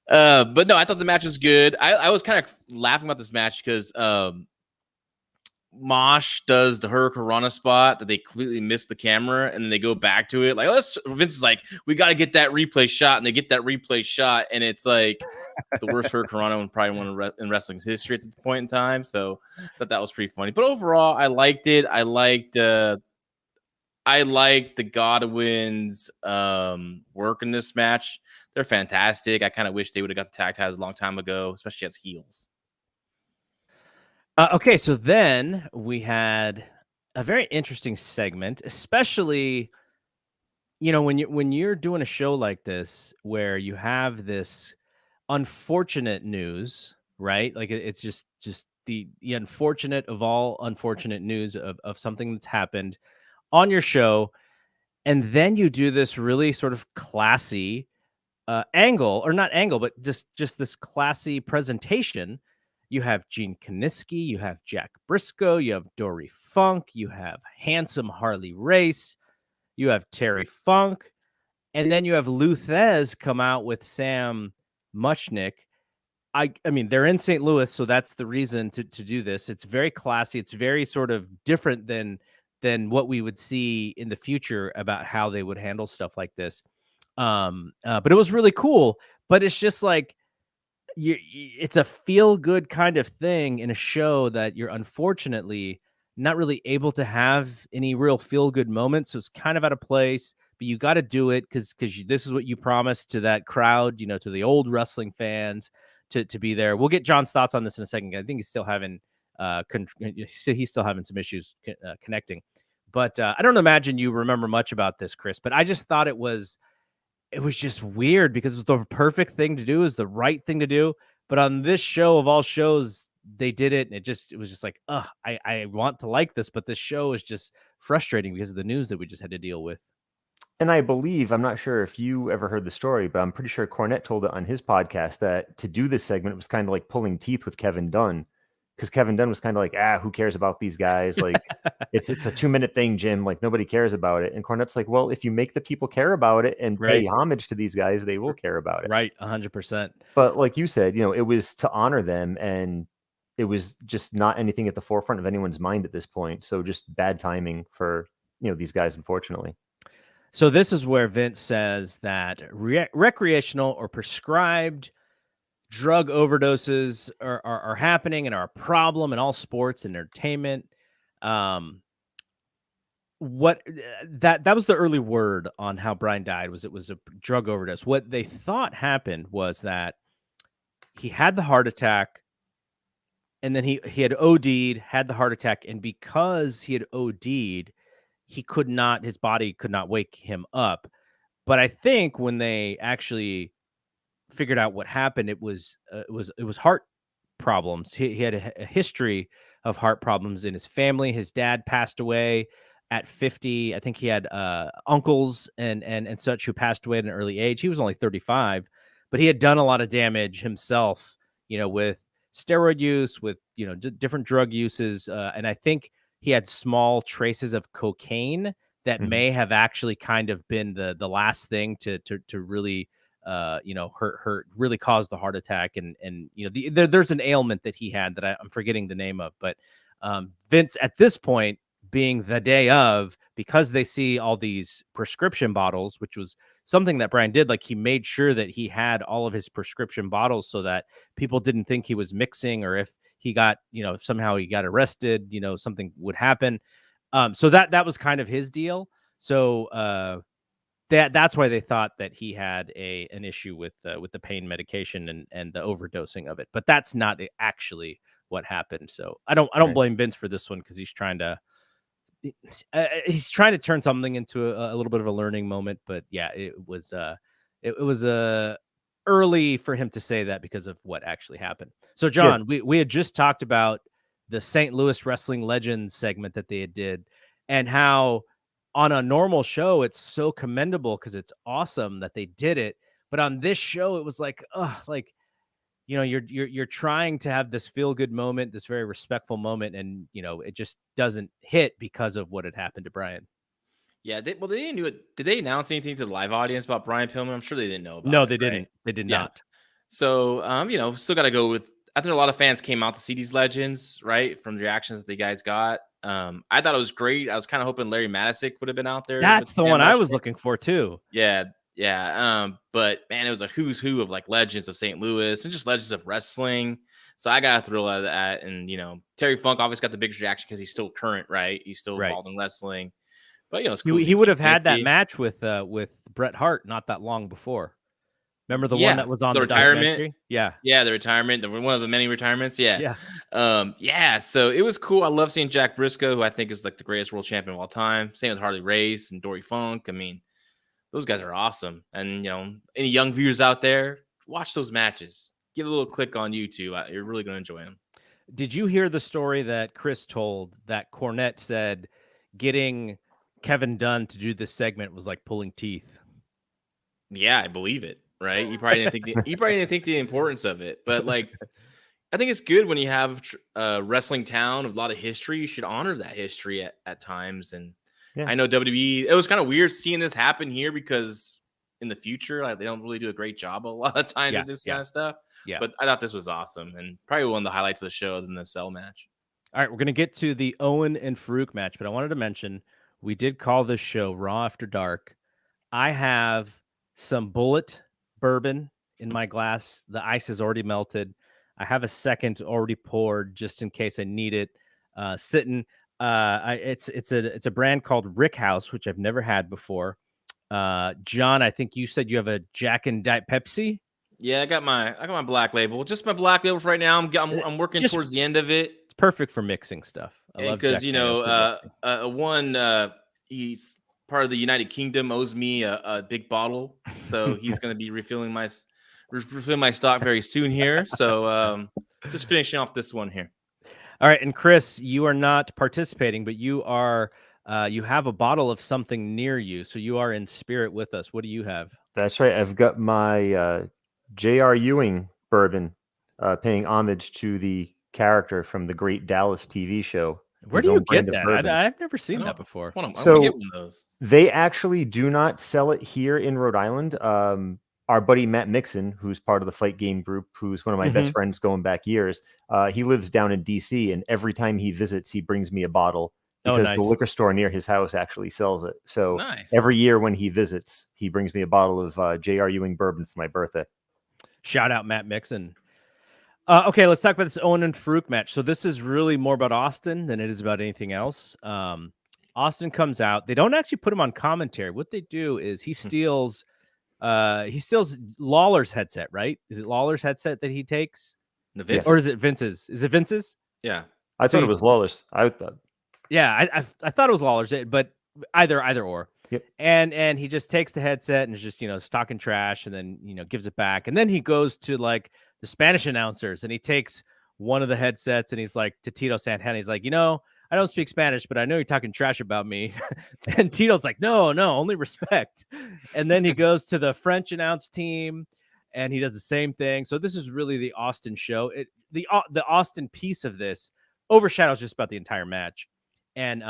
no, I thought the match was good. I was kind of laughing about this match because Mosh does the Hurricane Rana spot that they completely missed the camera, and then they go back to it. Like, Vince is like, we got to get that replay shot, and they get that replay shot, and it's like the worst Hurricane Rana and probably one in wrestling's history at the point in time. So I thought that was pretty funny. But overall, I liked it. I liked the Godwins' work in this match. They're fantastic. I kind of wish they would have got the tag titles a long time ago, especially as heels. Okay, so then we had a very interesting segment, especially, when you're doing a show like this where you have this unfortunate news, right? Like it's just the unfortunate of all unfortunate news of something that's happened on your show, and then you do this really sort of classy angle, or not angle, but just this classy presentation. You have Gene Kiniski, you have Jack Briscoe, you have Dory Funk, you have handsome Harley Race, you have Terry Funk, and then you have Lou Thez come out with Sam Muchnick. I mean, they're in St. Louis, so that's the reason to do this. It's very classy. It's very sort of different than what we would see in the future about how they would handle stuff like this. But it was really cool. But it's just like, it's a feel-good kind of thing in a show that you're unfortunately not really able to have any real feel-good moments. So it's kind of out of place, but you got to do it because this is what you promised to that crowd, to the old wrestling fans to be there. We'll get John's thoughts on this in a second. I think he's still having some issues connecting, but I don't imagine you remember much about this, Chris, but I just thought it was just weird because it was the perfect thing to do, is the right thing to do. But on this show of all shows, they did it, and it was just like, I want to like this, but this show is just frustrating because of the news that we just had to deal with. And I believe, I'm not sure if you ever heard the story, but I'm pretty sure Cornette told it on his podcast that to do this segment, it was kind of like pulling teeth with Kevin Dunn, because Kevin Dunn was kind of like, who cares about these guys? Like, it's a 2-minute thing, Jim. Like, nobody cares about it. And Cornette's like, well, if you make the people care about it and pay homage to these guys, they will care about it. Right, 100%. But like you said, it was to honor them, and it was just not anything at the forefront of anyone's mind at this point. So just bad timing for, these guys, unfortunately. So this is where Vince says that recreational or prescribed drug overdoses are happening and are a problem in all sports and entertainment. What that was the early word on how Brian died, was it was a drug overdose. What they thought happened was that he had the heart attack, and then he had OD'd, had the heart attack, and because he had OD'd, his body could not wake him up. But I think when they actually figured out what happened, it was heart problems. He had a history of heart problems in his family. His dad passed away at 50. I think he had uncles and such who passed away at an early age. He was only 35, but he had done a lot of damage himself, with steroid use, with different drug uses, and I think he had small traces of cocaine that may have actually kind of been the last thing to really really caused the heart attack. And there's an ailment that he had that I'm forgetting the name of, but Vince at this point, being the day of, because they see all these prescription bottles, which was something that Brian did, like he made sure that he had all of his prescription bottles so that people didn't think he was mixing, or if he got, if somehow he got arrested, something would happen. So that was kind of his deal. So that's why they thought that he had an issue with the pain medication and the overdosing of it. But that's not actually what happened. So I don't blame Vince for this one, because he's trying to turn something into a little bit of a learning moment. But yeah, it was early for him to say that because of what actually happened. So John, we had just talked about the St. Louis Wrestling Legends segment that they did, and how on a normal show it's so commendable because it's awesome that they did it. But on this show, it was like, you're trying to have this feel good moment, this very respectful moment, and it just doesn't hit because of what had happened to Brian. Yeah, they didn't do it. Did they announce anything to the live audience about Brian Pillman? I'm sure they didn't know about it. No, they didn't. They did not. So, still got to go with. I think a lot of fans came out to see these legends, right, from the reactions that the guys got. I thought it was great. I was kind of hoping Larry Matisic would have been out there. That's the one I was looking for too. Yeah. But man, it was a who's who of like legends of St. Louis and just legends of wrestling. So I got a thrill out of that. And Terry Funk obviously got the biggest reaction because he's still current, right? He's still involved in wrestling. But it's cool. He would have had that match with Bret Hart not that long before. Remember the one that was on the retirement? Yeah, the retirement, one of the many retirements. Yeah. So it was cool. I love seeing Jack Briscoe, who I think is like the greatest world champion of all time. Same with Harley Race and Dory Funk. I mean, those guys are awesome. And any young viewers out there, watch those matches. Give a little click on YouTube. You're really going to enjoy them. Did you hear the story that Chris told that Cornette said getting Kevin Dunn to do this segment was like pulling teeth? Yeah, I believe it. Right? He probably didn't think the importance of it, but like, I think it's good when you have a wrestling town with a lot of history. You should honor that history at times. And I know WWE, it was kind of weird seeing this happen here because in the future, like, they don't really do a great job a lot of times with this kind of stuff. Yeah. But I thought this was awesome and probably one of the highlights of the show than the Cell match. All right, we're going to get to the Owen and Farouk match, but I wanted to mention we did call this show Raw After Dark. I have some Bullet bourbon in my glass. The ice is already melted. I have a second already poured just in case I need it. Sitting. It's a brand called Rick House, which I've never had before. John, I think you said you have a Jack and Diet Pepsi. Yeah, I got my black label. Just my black label for right now. I'm working towards the end of it. It's perfect for mixing stuff. I love because he's part of the United Kingdom, owes me a big bottle, so he's going to be refilling my stock very soon here. So just finishing off this one here. All right, and Chris, you are not participating, but you are. You have a bottle of something near you, so you are in spirit with us. What do you have? That's right. I've got my J.R. Ewing bourbon, paying homage to the character from the great Dallas TV show. Where do you get that? I've never seen that before. I want to get one of those. They actually do not sell it here in Rhode Island. Our buddy Matt Mixon, who's part of the Fight Game group, who's one of my best friends going back years, he lives down in D.C., and every time he visits, he brings me a bottle because the liquor store near his house actually sells it. So every year when he visits, he brings me a bottle of J.R. Ewing bourbon for my birthday. Shout out Matt Mixon. Okay, let's talk about this Owen and Farouk match. So this is really more about Austin than it is about anything else. Austin comes out. They don't actually put him on commentary. What they do is he steals Lawler's headset, right? Is it Lawler's headset that he takes? The Yes. Vince? Or is it Vince's? Is it Vince's? Yeah. I thought See- it was Lawler's. I thought. Yeah, I thought it was Lawler's, but either or. Yep. And he just takes the headset and is just, is talking trash and then, gives it back. And then he goes to like the Spanish announcers and he takes one of the headsets and he's like to Tito Santana, he's like, I don't speak Spanish, but I know you're talking trash about me. And Tito's like, no, only respect. And then he goes to the French announce team and he does the same thing. So this is really the Austin show. The Austin piece of this overshadows just about the entire match. And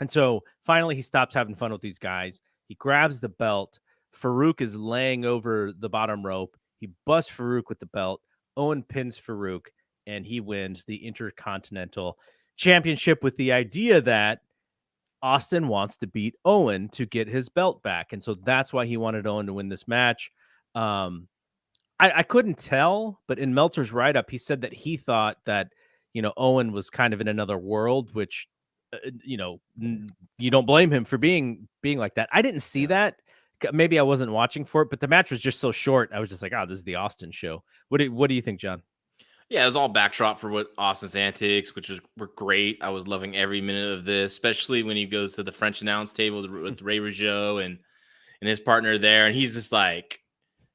so finally he stops having fun with these guys. He grabs the belt. Farouk is laying over the bottom rope. He busts Farouk with the belt. Owen pins Farouk, and he wins the Intercontinental Championship with the idea that Austin wants to beat Owen to get his belt back. And so that's why he wanted Owen to win this match. I couldn't tell, but in Meltzer's write-up, he said that he thought that, Owen was kind of in another world, which, you don't blame him for being like that. I didn't see that. Maybe I wasn't watching for it, but the match was just so short. I was just like, oh, this is the Austin show. What do you think, John? Yeah, it was all backdrop for what Austin's antics, which were great. I was loving every minute of this, especially when he goes to the French announce table with Ray Rougeau and his partner there, and he's just like,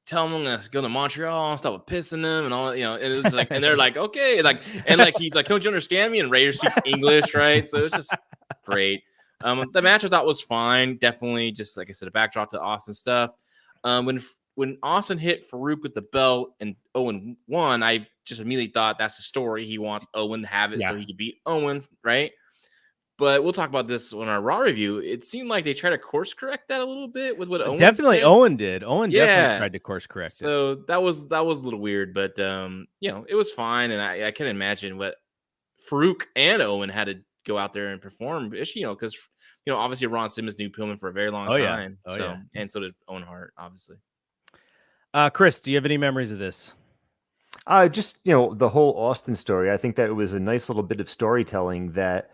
tell them I'm gonna go to Montreal and stop pissing them and all, and it was like, and they're like, okay, and he's like, don't you understand me? And Ray speaks English, right? So it's just great. The match I thought was fine, definitely just like I said, a backdrop to Austin stuff. When Austin hit Farouk with the belt and Owen won, I just immediately thought that's the story. He wants Owen to have it so he could beat Owen, right? But we'll talk about this on our Raw review. It seemed like they tried to course correct that a little bit with what Owen definitely said. Owen did. Owen definitely tried to course correct it. So that was a little weird, but it was fine, and I can imagine what Farouk and Owen had to go out there and perform, because obviously Ron Simmons knew Pillman for a very long time. And so did Owen Hart, obviously. Chris, do you have any memories of this? Just, the whole Austin story. I think that it was a nice little bit of storytelling that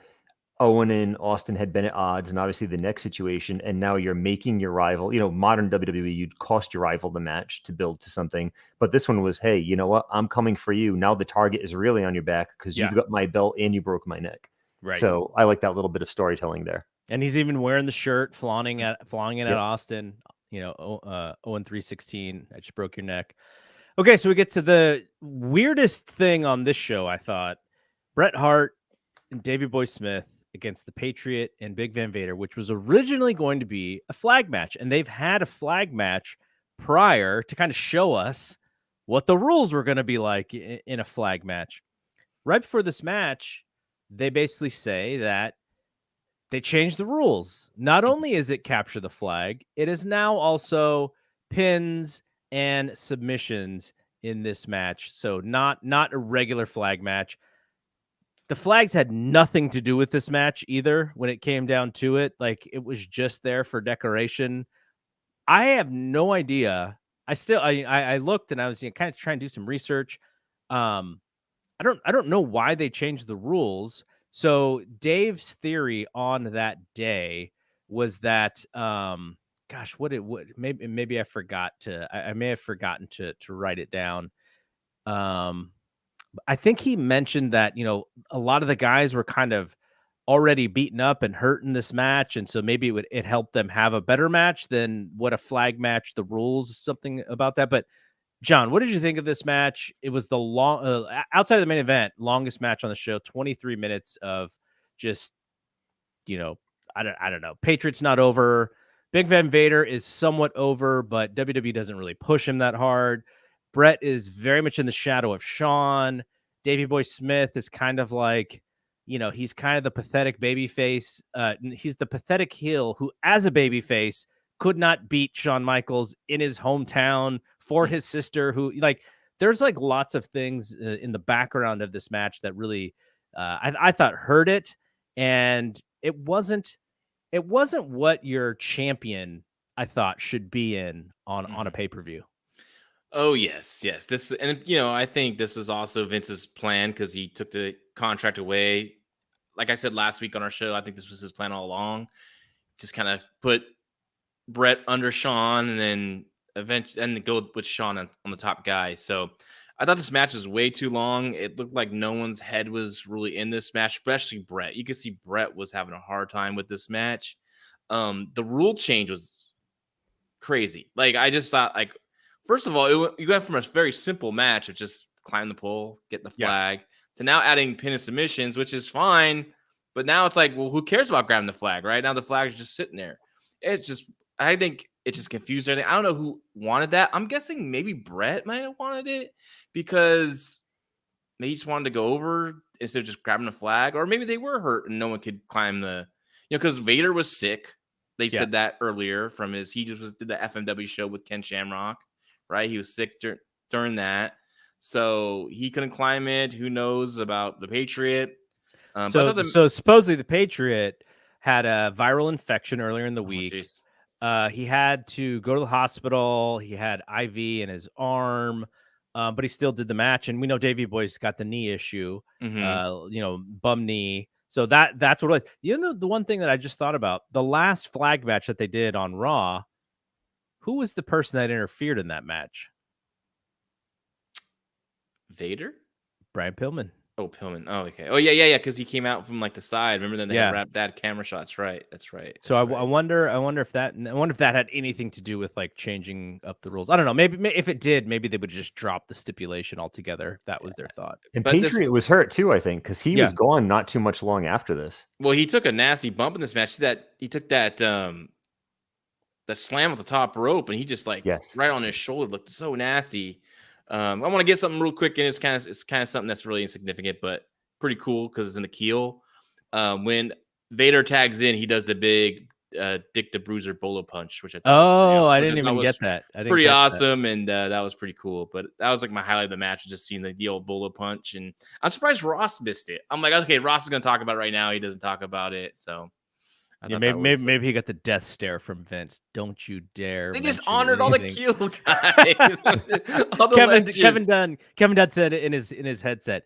Owen and Austin had been at odds, and obviously the next situation, and now you're making your rival, modern WWE, you'd cost your rival the match to build to something. But this one was, hey, you know what? I'm coming for you. Now the target is really on your back because you've got my belt and you broke my neck. Right. So I like that little bit of storytelling there. And he's even wearing the shirt, flaunting it at Austin. Owen 316. I just broke your neck. Okay, so we get to the weirdest thing on this show, I thought. Bret Hart and Davey Boy Smith against the Patriot and Big Van Vader, which was originally going to be a flag match. And they've had a flag match prior to kind of show us what the rules were going to be like in a flag match. Right before this match, they basically say that they changed the rules. Not only is it capture the flag, it is now also pins and submissions in this match. So not a regular flag match. The flags had nothing to do with this match either when it came down to it. Like, it was just there for decoration. I have no idea. I looked and I was kind of trying to do some research. I don't know why they changed the rules. So Dave's theory on that day was that maybe I forgot to I may have forgotten to write it down. I think he mentioned that, a lot of the guys were kind of already beaten up and hurt in this match. And so maybe it helped them have a better match than what a flag match, the rules, something about that. But John, what did you think of this match? It was the outside of the main event, longest match on the show, 23 minutes of just, I don't know. Patriot's not over. Big Van Vader is somewhat over, but WWE doesn't really push him that hard. Bret is very much in the shadow of Shawn. Davey Boy Smith is kind of like, he's kind of the pathetic baby face. He's the pathetic heel who, as a baby face, could not beat Shawn Michaels in his hometown for his sister, who there's lots of things in the background of this match that really, I thought hurt it. And it wasn't what your champion, I thought, should be in on a pay-per-view. Oh, yes. This, and I think this is also Vince's plan because he took the contract away. Like I said last week on our show, I think this was his plan all along. Just kind of put Bret under Shawn and then eventually go with Shawn on the top guy. So I thought this match was way too long. It looked like no one's head was really in this match, especially Bret. You could see Bret was having a hard time with this match. The rule change was crazy. Like, I just thought, like, first of all, you went from a very simple match of just climb the pole, get the flag, to now adding pin and submissions, which is fine. But now it's like, well, who cares about grabbing the flag, right? Now the flag is just sitting there. It's just, I think it just confused everything. I don't know who wanted that. I'm guessing maybe Bret might have wanted it because maybe he just wanted to go over instead of just grabbing the flag. Or maybe they were hurt and no one could climb the, because Vader was sick. They said that earlier from he just did the FMW show with Ken Shamrock, right? He was sick during that. So he couldn't climb it. Who knows about the Patriot? So supposedly the Patriot had a viral infection earlier in the week. He had to go to the hospital. He had IV in his arm, but he still did the match. And we know Davey Boy's got the knee issue, bum knee. So that's what it was. The one thing that I just thought about, the last flag match that they did on Raw, who was the person that interfered in that match? Vader? Brian Pillman. Oh, Pillman. Oh, okay. Oh, yeah. Because he came out from like the side. Remember then they had camera shots. Right. That's right. So I wonder if that had anything to do with like changing up the rules. I don't know. Maybe if it did, maybe they would just drop the stipulation altogether. If that was their thought. And Patriot was hurt too, I think, because he was gone not too much long after this. Well, he took a nasty bump in this match. He took that the slam with the top rope, and he just right on his shoulder looked so nasty. I want to get something real quick, and it's kind of something that's really insignificant, but pretty cool because it's in the keel. When Vader tags in, he does the big Dick the Bruiser Bolo punch, which I thought I didn't even get that. Pretty awesome, and that was pretty cool. But that was like my highlight of the match, just seeing the old Bolo punch, and I'm surprised Ross missed it. I'm like, okay, Ross is going to talk about it right now. He doesn't talk about it, so. Maybe he got the death stare from Vince. Don't you dare! They just honored all the keel guys. All the Kevin Dunn said in his headset,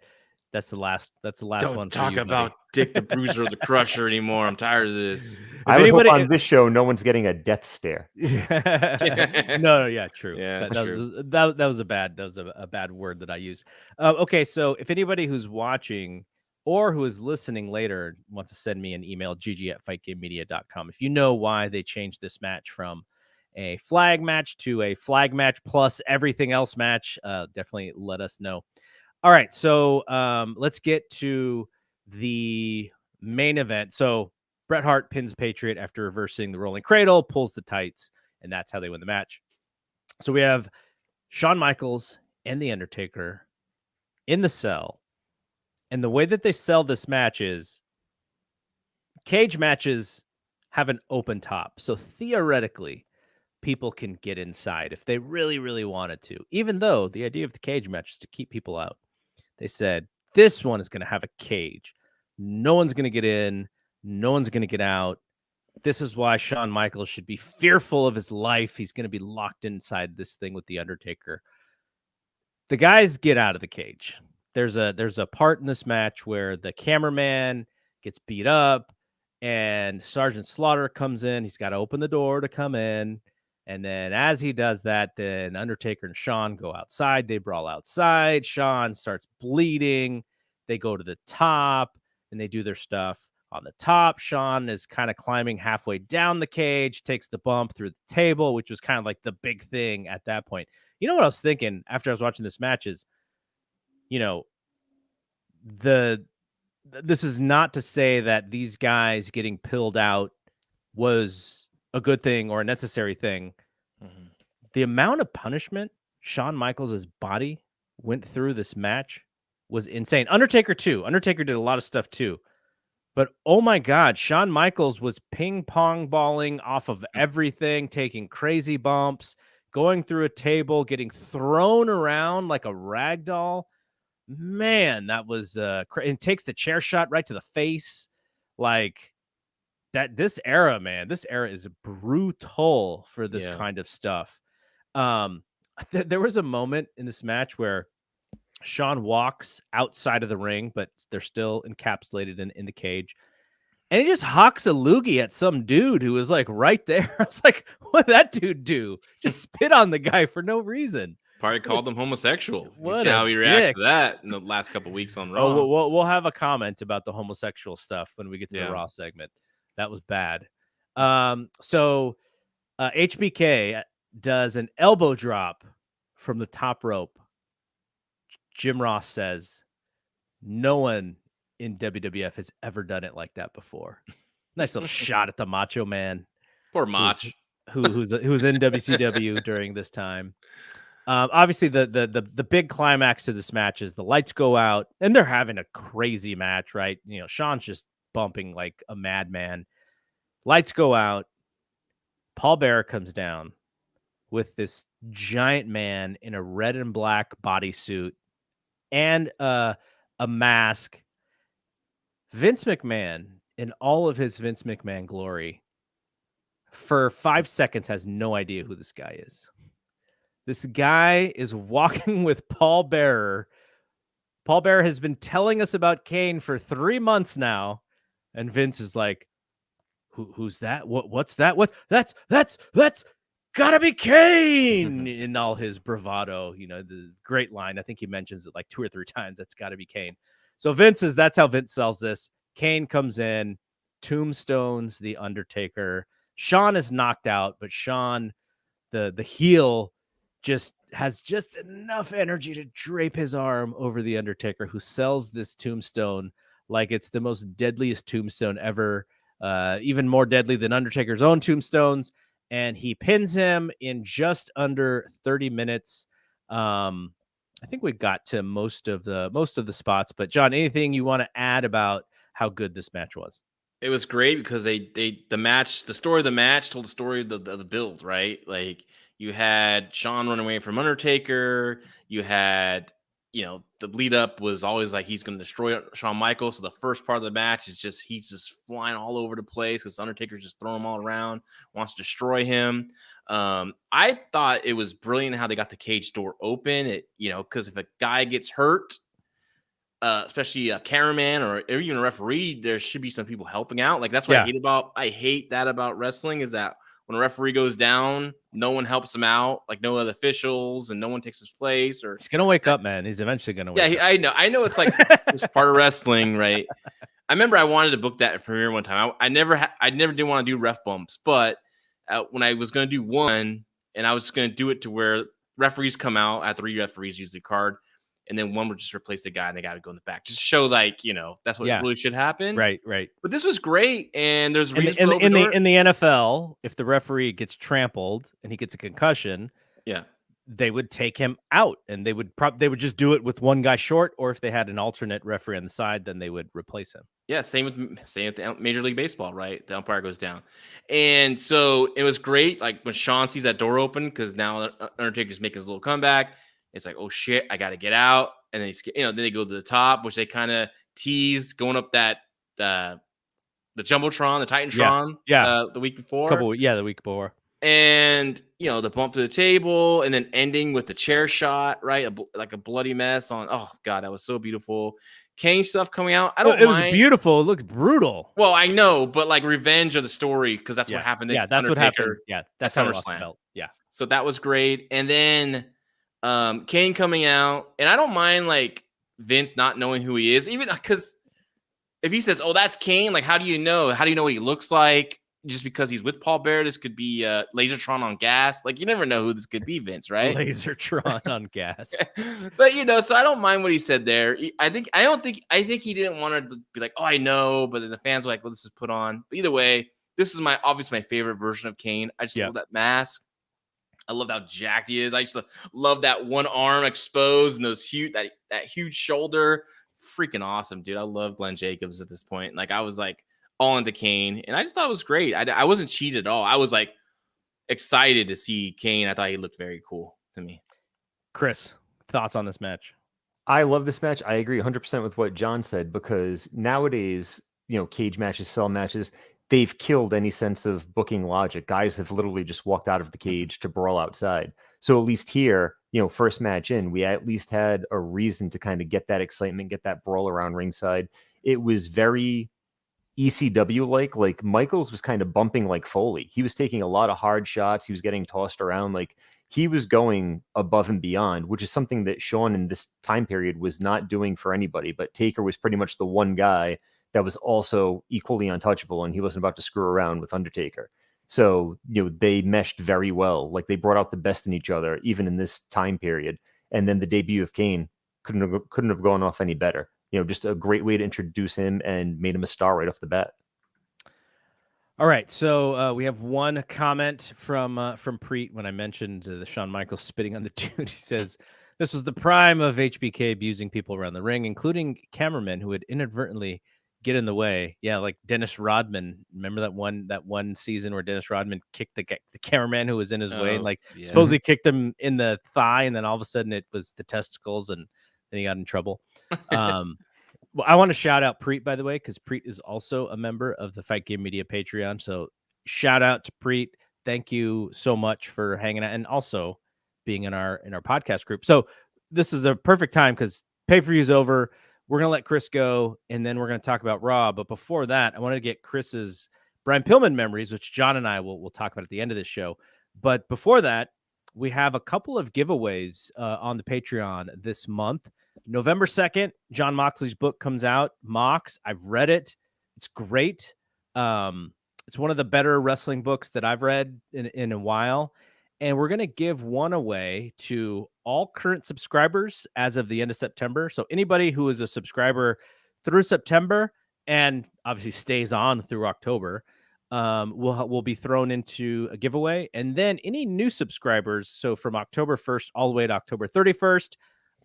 "That's the last Don't one." Don't talk about Dick the Bruiser or the Crusher anymore. I'm tired of this. I would hope on this show, no one's getting a death stare. No, true. Yeah, that was a bad word that I used. Okay, so if anybody who's watching or who is listening later wants to send me an email, gg@fightgamemedia.com. If you know why they changed this match from a flag match to a flag match plus everything else match, definitely let us know. All right, so let's get to the main event. So Bret Hart pins Patriot after reversing the rolling cradle, pulls the tights, and that's how they win the match. So we have Shawn Michaels and The Undertaker in the cell. And the way that they sell this match is cage matches have an open top. So theoretically, people can get inside if they really, really wanted to, even though the idea of the cage match is to keep people out. They said, this one is going to have a cage. No one's going to get in. No one's going to get out. This is why Shawn Michaels should be fearful of his life. He's going to be locked inside this thing with The Undertaker. The guys get out of the cage. There's a part in this match where the cameraman gets beat up and Sergeant Slaughter comes in. He's got to open the door to come in. And then as he does that, then Undertaker and Shawn go outside. They brawl outside. Shawn starts bleeding. They go to the top and they do their stuff on the top. Shawn is kind of climbing halfway down the cage, takes the bump through the table, which was kind of like the big thing at that point. You know what I was thinking after I was watching this match is, this is not to say that these guys getting pilled out was a good thing or a necessary thing. Mm-hmm. The amount of punishment Shawn Michaels' body went through this match was insane. Undertaker too. Undertaker did a lot of stuff too. But oh my God, Shawn Michaels was ping pong balling off of everything, taking crazy bumps, going through a table, getting thrown around like a rag doll. Man, that was and takes the chair shot right to the face. Like that, this era is brutal for this kind of stuff. There was a moment in this match where Shawn walks outside of the ring, but they're still encapsulated in the cage. And he just hawks a loogie at some dude who was like right there. I was like, what did that dude do? Just spit on the guy for no reason. Probably called him homosexual. You What see a how he reacts dick. to that in the last couple weeks on Raw. Oh, we'll have a comment about the homosexual stuff when we get to the Yeah. Raw segment. That was bad. So HBK does an elbow drop from the top rope. Jim Ross says, no one in WWF has ever done it like that before. Nice little shot at the Macho Man. Poor Mach. Who's in WCW during this time. Obviously, the big climax to this match is the lights go out, and they're having a crazy match, right? You know, Sean's just bumping like a madman. Lights go out. Paul Bearer comes down with this giant man in a red and black bodysuit and a mask. Vince McMahon, in all of his Vince McMahon glory, for 5 seconds has no idea who this guy is. This guy is walking with Paul Bearer. Paul Bearer has been telling us about Kane for 3 months now, and Vince is like, "Who's that? What's that? What? That's gotta be Kane!" In all his bravado, you know, the great line. I think he mentions it like 2 or 3 times. That's gotta be Kane. So that's how Vince sells this. Kane comes in, tombstones the Undertaker. Shawn is knocked out, but Shawn, the heel, has enough energy to drape his arm over the Undertaker, who sells this tombstone like it's the most deadliest tombstone ever, even more deadly than Undertaker's own tombstones. And he pins him in just under 30 minutes. I think we got to most of the spots, but John, anything you want to add about how good this match was? It was great because the story of the match told the story of the build, right? Like, you had Shawn running away from Undertaker. You had, the lead up was always like he's going to destroy Shawn Michaels. So the first part of the match is he's just flying all over the place because Undertaker's just throwing him all around, wants to destroy him. I thought it was brilliant how they got the cage door open. Because if a guy gets hurt, especially a cameraman or even a referee, there should be some people helping out. Like, that's what I hate that about wrestling, is that when a referee goes down, no one helps him out, like no other officials, and no one takes his place. Or he's gonna wake up, man. He's eventually gonna wake up. I know it's like it's part of wrestling, right? I remember I wanted to book that at Premiere one time. I never did want to do ref bumps, but when I was going to do one, and I was going to do it to where referees come out, at 3 referees usually card, and then one would just replace the guy, and they got to go in the back. Just show that's what really should happen. Right. But this was great, and there's reasons in the NFL, if the referee gets trampled and he gets a concussion, they would take him out, and they would just do it with one guy short, or if they had an alternate referee on the side, then they would replace him. Yeah, same with the Major League Baseball, right? The umpire goes down. And so it was great, like when Shawn sees that door open, because now Undertaker's making his little comeback. It's like, oh shit, I got to get out. And then then they go to the top, which they kind of tease going up that the Jumbotron, the Titantron, the week before. The week before. And the bump to the table, and then ending with the chair shot, right? Like a bloody mess on. Oh god, that was so beautiful. Kane stuff coming out. It was beautiful. It looked brutal. Well, I know, but like revenge of the story, because that's what happened. Yeah, that's what happened. Yeah, that's how SummerSlam. Yeah. So that was great. And then Kane coming out, and I don't mind like Vince not knowing who he is, even because if he says, "Oh, that's Kane," like how do you know? How do you know what he looks like? Just because he's with Paul Bearer, this could be Lasertron on gas. Like, you never know who this could be, Vince, right? Lasertron on gas. But so I don't mind what he said there. I think he didn't want to be like, "Oh, I know," but then the fans were like, "Well, this is put on." But either way, this is obviously my favorite version of Kane. I just love that mask. I love how jacked he is. I just love that one arm exposed and those that huge shoulder. Freaking awesome, dude. I love Glenn Jacobs at this point. Like, I was like all into Kane, and I just thought it was great. I wasn't cheated at all. I was like excited to see Kane. I thought he looked very cool to me. Chris, thoughts on this match? I love this match. I agree 100% with what John said, because nowadays, cage matches, cell matches, they've killed any sense of booking logic. Guys have literally just walked out of the cage to brawl outside. So at least here, first match in, we at least had a reason to kind of get that excitement, get that brawl around ringside. It was very ECW like Michaels was kind of bumping like Foley. He was taking a lot of hard shots. He was getting tossed around. Like he was going above and beyond, which is something that Shawn in this time period was not doing for anybody. But Taker was pretty much the one guy that was also equally untouchable, and he wasn't about to screw around with Undertaker. So, they meshed very well. Like they brought out the best in each other, even in this time period. And then the debut of Kane couldn't have gone off any better. Just a great way to introduce him and made him a star right off the bat. All right, so we have one comment from Preet when I mentioned the Shawn Michaels spitting on the dude. He says, this was the prime of HBK abusing people around the ring, including cameramen who would inadvertently get in the way. Yeah, like Dennis Rodman. Remember that one season where Dennis Rodman kicked the cameraman who was in his way, and like supposedly kicked him in the thigh, and then all of a sudden it was the testicles, and then he got in trouble. Well, I want to shout out Preet, by the way, because Preet is also a member of the Fight Game Media Patreon. So shout out to Preet. Thank you so much for hanging out and also being in our podcast group. So this is a perfect time because pay-per-view is over. We're going to let Chris go, and then we're going to talk about Raw. But before that, I wanted to get Chris's Brian Pillman memories, which John and I will talk about at the end of this show. But before that, we have a couple of giveaways on the Patreon this month. November 2nd, John Moxley's book comes out. Mox, I've read it. It's great. It's one of the better wrestling books that I've read in a while. And we're going to give one away to all current subscribers as of the end of September. So anybody who is a subscriber through September and obviously stays on through October will be thrown into a giveaway. And then any new subscribers, so from October 1st all the way to October 31st,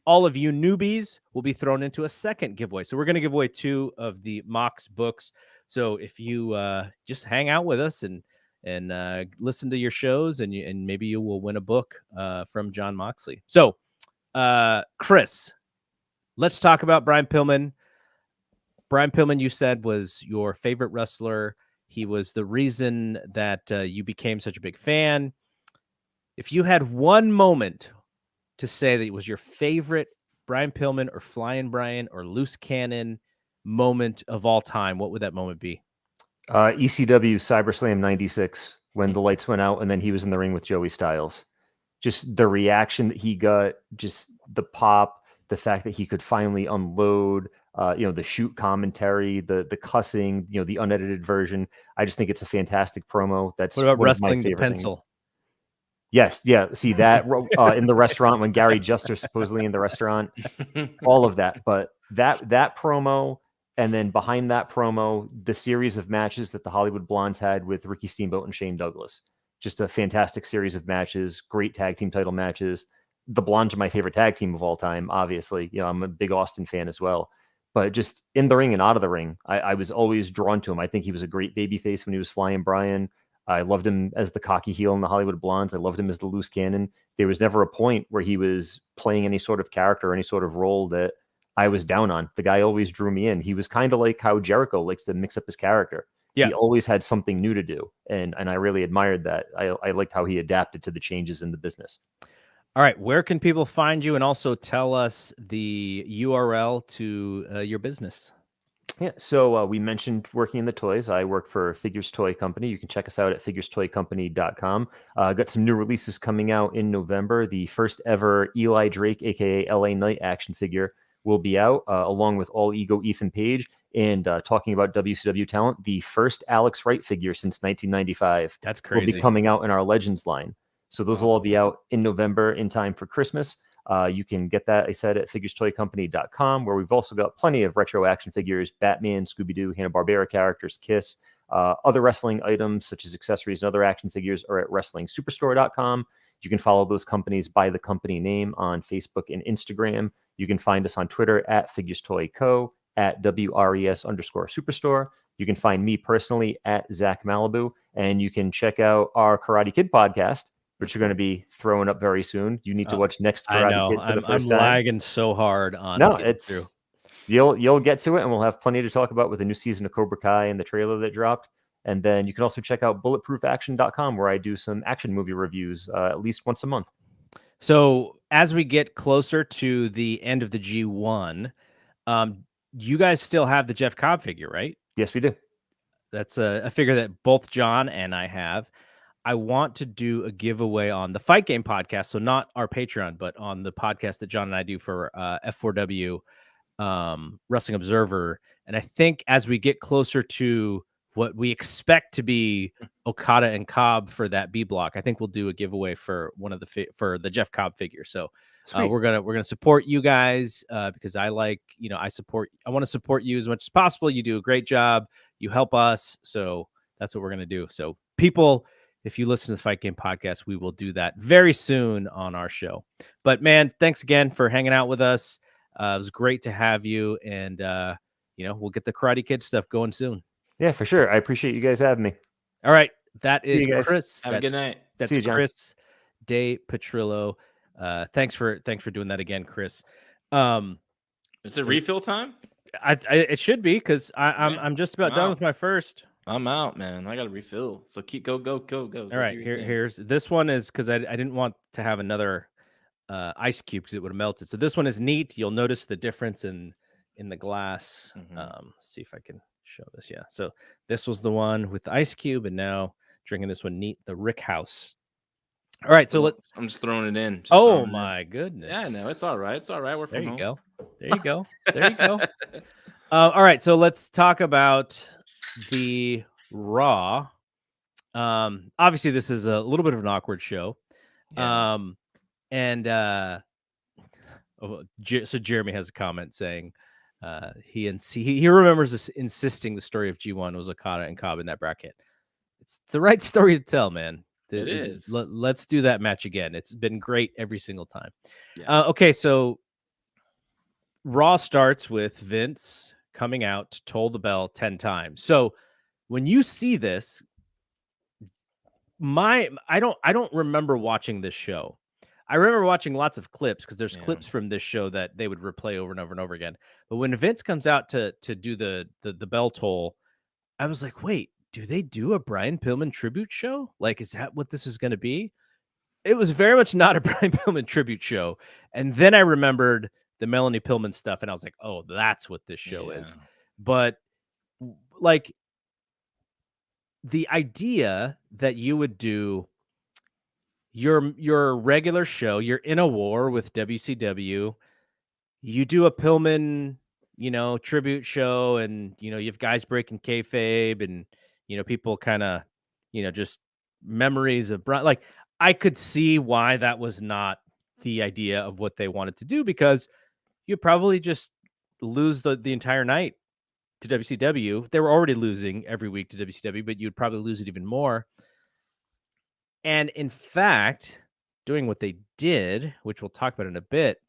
all of you newbies will be thrown into a second giveaway. So we're going to give away 2 of the Mox books. So if you just hang out with us and listen to your shows, and maybe you will win a book from John Moxley. So, Chris, let's talk about Brian Pillman. Brian Pillman, you said, was your favorite wrestler. He was the reason that you became such a big fan. If you had one moment to say that it was your favorite Brian Pillman or Flying Brian or Loose Cannon moment of all time, what would that moment be? ECW CyberSlam 96, when the lights went out and then he was in the ring with Joey Styles. Just the reaction that he got, just the pop, the fact that he could finally unload, the shoot commentary, the cussing, the unedited version. I just think it's a fantastic promo. That's what about one wrestling of my the pencil? Things. Yes, yeah. See that in the restaurant when Gary Juster supposedly in the restaurant, all of that. But that promo, and then behind that promo, the series of matches that the Hollywood Blondes had with Ricky Steamboat and Shane Douglas. Just a fantastic series of matches, great tag team title matches. The Blondes are my favorite tag team of all time, obviously. I'm a big Austin fan as well. But just in the ring and out of the ring, I was always drawn to him. I think he was a great babyface when he was Flying Brian. I loved him as the cocky heel in the Hollywood Blondes. I loved him as the Loose Cannon. There was never a point where he was playing any sort of character or any sort of role that I was down on. The guy always drew me in. He was kind of like how Jericho likes to mix up his character. Yeah. He always had something new to do. And I really admired that. I liked how he adapted to the changes in the business. All right. Where can people find you? And also tell us the URL to your business. Yeah, so we mentioned working in the toys. I work for Figures Toy Company. You can check us out at figurestoycompany.com. Got some new releases coming out in November. The first ever Eli Drake, aka LA Knight action figure, will be out, along with All Ego Ethan Page. And talking about WCW talent, the first Alex Wright figure since 1995. That's crazy. Will be coming out in our Legends line. So those will all be out in November in time for Christmas. You can get that, I said, at figurestoycompany.com, where we've also got plenty of retro action figures, Batman, Scooby-Doo, Hanna-Barbera characters, Kiss. Other wrestling items, such as accessories and other action figures, are at wrestlingsuperstore.com. You can follow those companies by the company name on Facebook and Instagram. You can find us on Twitter at FiguresToyCo, at WRES_Superstore. You can find me personally at Zach Malibu, and you can check out our Karate Kid podcast, which we're going to be throwing up very soon. You need to watch next Karate Kid for the first time. I'm lagging so hard on. No, it's you'll get to it, and we'll have plenty to talk about with the new season of Cobra Kai and the trailer that dropped. And then you can also check out bulletproofaction.com, where I do some action movie reviews at least once a month. So as we get closer to the end of the G1, you guys still have the Jeff Cobb figure, right? Yes, we do. That's a figure that both John and I have. I want to do a giveaway on the Fight Game podcast, so not our Patreon, but on the podcast that John and I do for F4W Wrestling Observer. And I think as we get closer to what we expect to be Okada and Cobb for that B block, I think we'll do a giveaway for one of for the Jeff Cobb figure. So we're gonna support you guys because I like, I want to support you as much as possible. You do a great job. You help us. So that's what we're gonna do. So people, if you listen to the Fight Game podcast, we will do that very soon on our show. But man, thanks again for hanging out with us. It was great to have you, and we'll get the Karate Kid stuff going soon. Yeah, for sure. I appreciate you guys having me. All right, that is Chris. Have a good night. That's See you, John. Chris De Petrillo. Thanks for doing that again, Chris. Is it refill time? It should be because I'm just about done with my first. I'm out, man. I got to refill. So go. All right, here's this one is because I didn't want to have another ice cube because it would have melted. So this one is neat. You'll notice the difference in the glass. See if I can show this. Yeah. So this was the one with the ice cube, and now drinking this one neat, the Rick House. All right, so I'm just throwing it in. Oh my goodness! Yeah, no, it's all right. It's all right. We're from home. There you go. All right, so let's talk about the Raw. Obviously, this is a little bit of an awkward show. Yeah. So Jeremy has a comment saying he remembers insisting the story of G1 was Okada and Cobb in that bracket. It's the right story to tell, man. It is. Let's do that match again. It's been great every single time. Yeah. Okay, so Raw starts with Vince coming out to toll the bell 10 times. So when you see this, I don't remember watching this show. I remember watching lots of clips because there's clips from this show that they would replay over and over and over again. But when Vince comes out to do the bell toll, I was like, wait, do they do a Brian Pillman tribute show? Like, is that what this is going to be? It was very much not a Brian Pillman tribute show. And then I remembered the Melanie Pillman stuff, and I was like, oh, that's what this show is. But like the idea that you would do your regular show, you're in a war with WCW, you do a Pillman, tribute show, and you have guys breaking kayfabe, and people kind of, just memories of Brian. Like, I could see why that was not the idea of what they wanted to do, because you probably just lose the entire night to WCW. They were already losing every week to WCW, but you'd probably lose it even more. And in fact, doing what they did, which we'll talk about in a bit,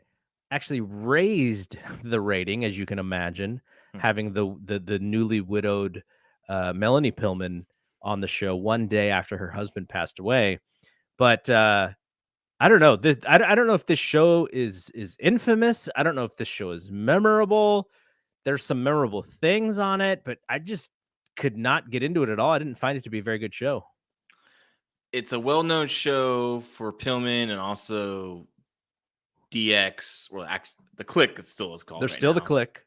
actually raised the rating, as you can imagine, having the newly widowed Melanie Pillman on the show one day after her husband passed away. But I don't know. I don't know if this show is infamous. I don't know if this show is memorable. There's some memorable things on it, but I just could not get into it at all. I didn't find it to be a very good show. It's a well-known show for Pillman and also DX, or the Click, it still is called. They're still now. The Click.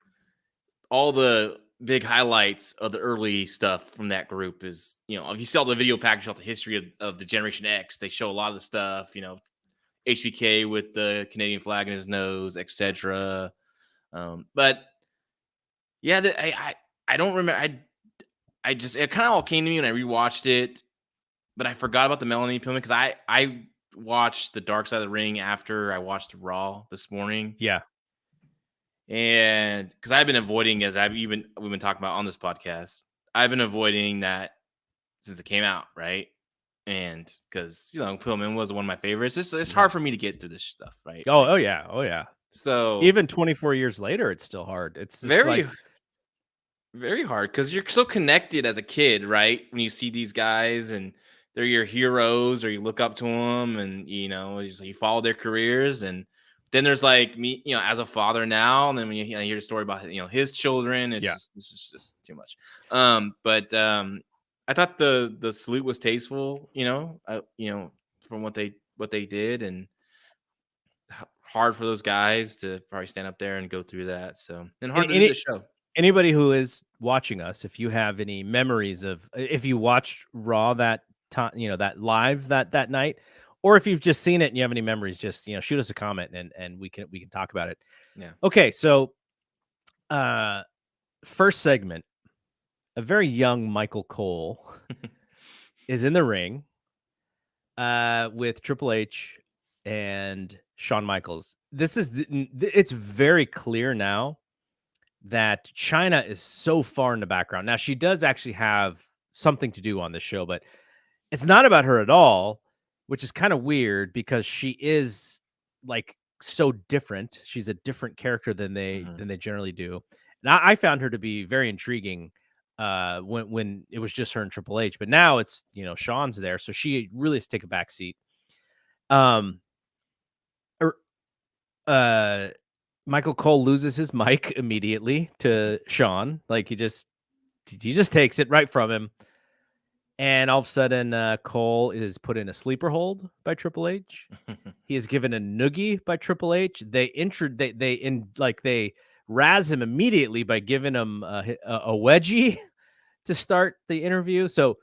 All the big highlights of the early stuff from that group is, if you see all the video package of the history of the Generation X, they show a lot of the stuff, HBK with the Canadian flag in his nose, etc. But yeah, I don't remember. I just, it kind of all came to me when I rewatched it, but I forgot about the Melanie Pillman because I watched the Dark Side of the Ring after I watched Raw this morning. Yeah. And because I've been avoiding, as we've been talking about on this podcast, I've been avoiding that since it came out, right? And because Pillman was one of my favorites, it's hard for me to get through this stuff, right? Oh yeah. So even 24 years later, it's still hard. It's very hard because you're so connected as a kid, right? When you see these guys and they're your heroes, or you look up to them, and you follow their careers, and then there's like me, as a father now, and then when you hear the story about his children, it's just too much. But I thought the salute was tasteful, from what they did, and hard for those guys to probably stand up there and go through that. So, and hard to do the show. Anybody who is watching us, if you have any memories of if you watched Raw that time, that live that night, or if you've just seen it and you have any memories, just shoot us a comment and we can talk about it. Yeah. Okay, so first segment, a very young Michael Cole is in the ring with Triple H and Shawn Michaels. It's very clear now that China is so far in the background. Now, she does actually have something to do on this show, but it's not about her at all, which is kind of weird because she is like so different. She's a different character than they generally do. And I found her to be very intriguing when it was just her and Triple H, but now it's, Shawn's there. So she really has to take a back seat. Michael Cole loses his mic immediately to Shawn. Like he just takes it right from him. And all of a sudden, Cole is put in a sleeper hold by Triple H. He is given a noogie by Triple H. They razz him immediately by giving him a wedgie to start the interview. So,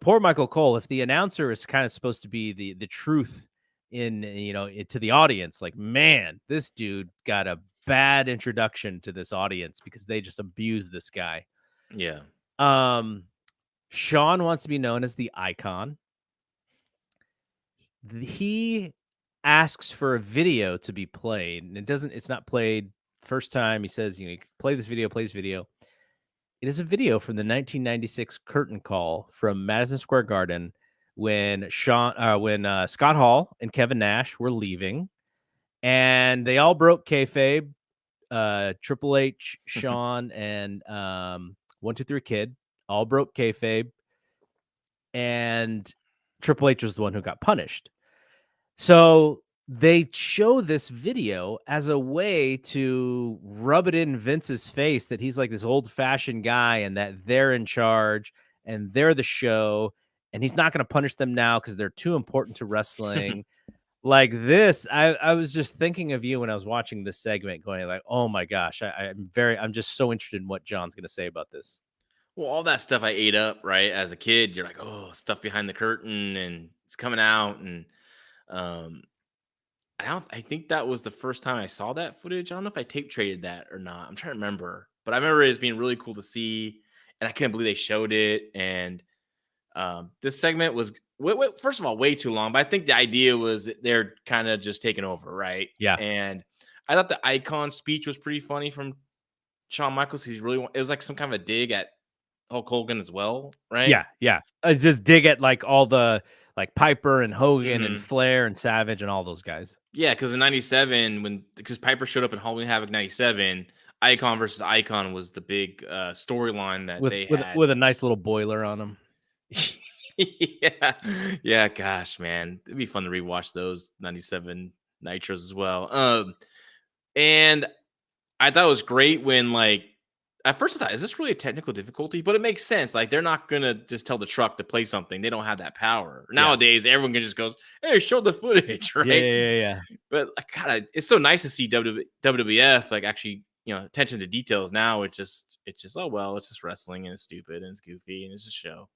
poor Michael Cole. If the announcer is kind of supposed to be the truth to the audience, like, man, this dude got a bad introduction to this audience because they just abused this guy. Yeah. Shawn wants to be known as the icon. He asks for a video to be played, and it's not played first time. He says, play this video. It is a video from the 1996 curtain call from Madison Square Garden when Scott Hall and Kevin Nash were leaving, and they all broke kayfabe. Triple H, Shawn, and 1-2-3 Kid all broke kayfabe, and Triple H was the one who got punished. So they show this video as a way to rub it in Vince's face that he's like this old-fashioned guy and that they're in charge and they're the show, and he's not going to punish them now because they're too important to wrestling. Like this, I was just thinking of you when I was watching this segment, going like, "Oh my gosh, I'm just so interested in what John's going to say about this." Well, all that stuff I ate up, right? As a kid, you're like, oh, stuff behind the curtain and it's coming out. And I think that was the first time I saw that footage. I don't know if I tape traded that or not. I'm trying to remember, but I remember it as being really cool to see. And I couldn't believe they showed it. And this segment was, first of all, way too long. But I think the idea was that they're kind of just taking over, right? Yeah. And I thought the icon speech was pretty funny from Shawn Michaels. It was like some kind of a dig at Hulk Hogan as well, right? Yeah. Just dig at like all the like Piper and Hogan and Flair and Savage and all those guys. Yeah, because in '97, because Piper showed up in Halloween Havoc '97, Icon versus Icon was the big storyline that they had with a nice little boiler on them. yeah. Gosh, man, it'd be fun to rewatch those '97 Nitros as well. And I thought it was great when at first I thought, is this really a technical difficulty? But it makes sense. Like, they're not going to just tell the truck to play something. They don't have that power. Nowadays, everyone can just go, hey, show the footage, right? Yeah. But God, it's so nice to see WWF, actually, attention to details now. It's just, oh, well, it's just wrestling and it's stupid and it's goofy and it's a show.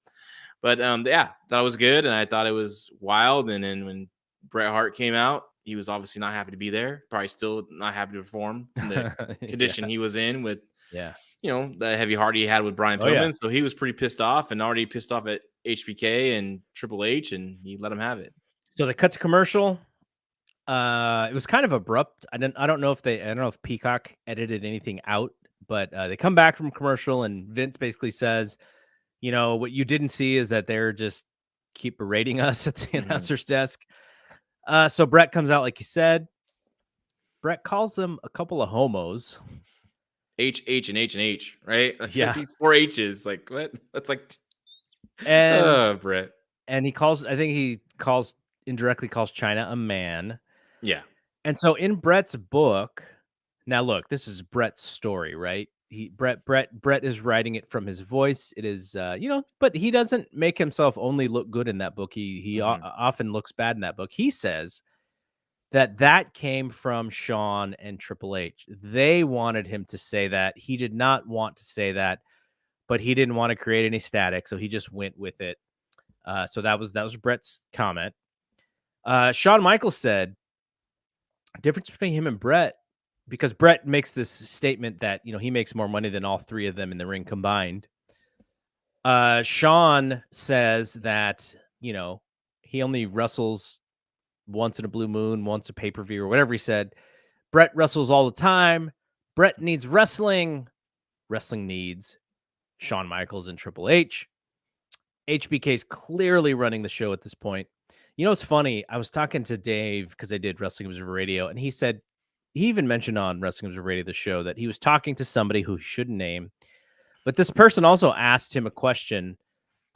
But thought it was good. And I thought it was wild. And then when Bret Hart came out, he was obviously not happy to be there. Probably still not happy to perform in the condition he was in with, the heavy heart he had with Brian Pillman. Yeah. So he was pretty pissed off and already pissed off at HBK and Triple H, and he let him have it. So they cut to commercial. It was kind of abrupt. I don't know if Peacock edited anything out, but they come back from commercial and Vince basically says, what you didn't see is that they're just keep berating us at the announcer's desk. So Bret comes out, like you said. Bret calls them a couple of homos. H, and H, right? Yeah. He's 4 H's. Like, what? That's like, Bret. And he indirectly calls China a man. Yeah. And so in Bret's book, now look, this is Bret's story, right? Bret is writing it from his voice. It is, but he doesn't make himself only look good in that book. He often looks bad in that book. He says that came from Shawn and Triple H. They wanted him to say that. He did not want to say that, but he didn't want to create any static, so he just went with it. So that was Bret's comment. Shawn Michaels said, difference between him and Bret, because Bret makes this statement that, he makes more money than all three of them in the ring combined. Shawn says that, he only wrestles once in a blue moon, once a pay-per-view or whatever he said. Bret wrestles all the time. Bret needs wrestling. Wrestling needs Shawn Michaels and Triple H. HBK's clearly running the show at this point. It's funny. I was talking to Dave because I did Wrestling Observer Radio, and he said, he even mentioned on Wrestling Observer Radio, the show, that he was talking to somebody who he shouldn't name. But this person also asked him a question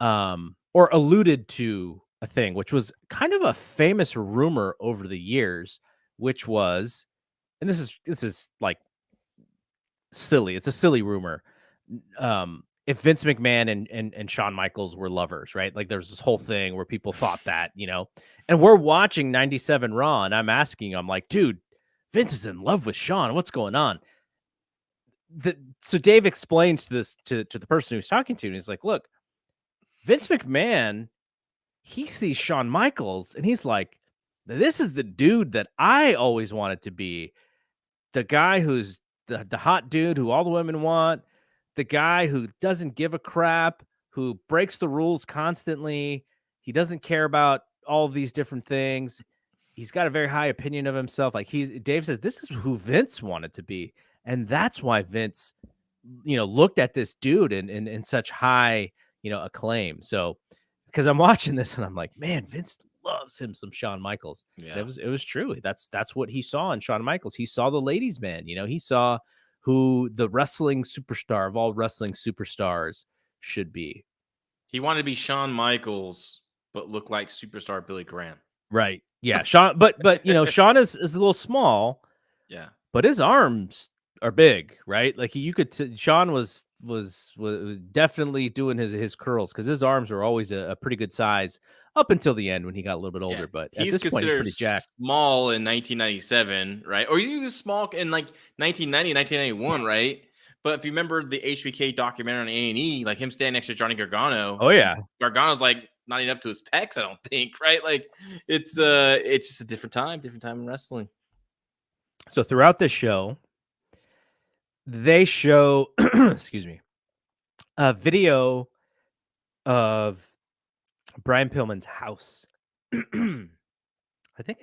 or alluded to a thing, which was kind of a famous rumor over the years, which was, and this is like silly. It's a silly rumor. If Vince McMahon and Shawn Michaels were lovers, right? Like there's this whole thing where people thought that, and we're watching 97 Raw, and I'm asking, I'm like, dude, Vince is in love with Shawn. What's going on? So Dave explains this to the person who's talking to, and he's like, look, Vince McMahon, he sees Shawn Michaels, and he's like, this is the dude that I always wanted to be. The guy who's the hot dude who all the women want, the guy who doesn't give a crap, who breaks the rules constantly. He doesn't care about all of these different things. He's got a very high opinion of himself. Like Dave says, this is who Vince wanted to be. And that's why Vince, looked at this dude in such high, acclaim. So, because I'm watching this and I'm like, man, Vince loves him some Shawn Michaels. Yeah. It was true. That's what he saw in Shawn Michaels. He saw the ladies' man. He saw who the wrestling superstar of all wrestling superstars should be. He wanted to be Shawn Michaels, but look like superstar Billy Graham. Right. Yeah. Shawn, but Shawn is a little small. Yeah. But his arms are big, right? Like Shawn was definitely doing his curls because his arms were always a pretty good size up until the end when he got a little bit older. Yeah. But at this point, he's pretty jacked. Small in 1997, right? Or he was small in like 1990, 1991, right? But if you remember the HBK documentary on A&E, like him standing next to Johnny Gargano. Oh yeah, Gargano's like not even up to his pecs, I don't think, right? Like it's just a different time in wrestling. So throughout this show, they show, excuse me, a video of Brian Pillman's house. I think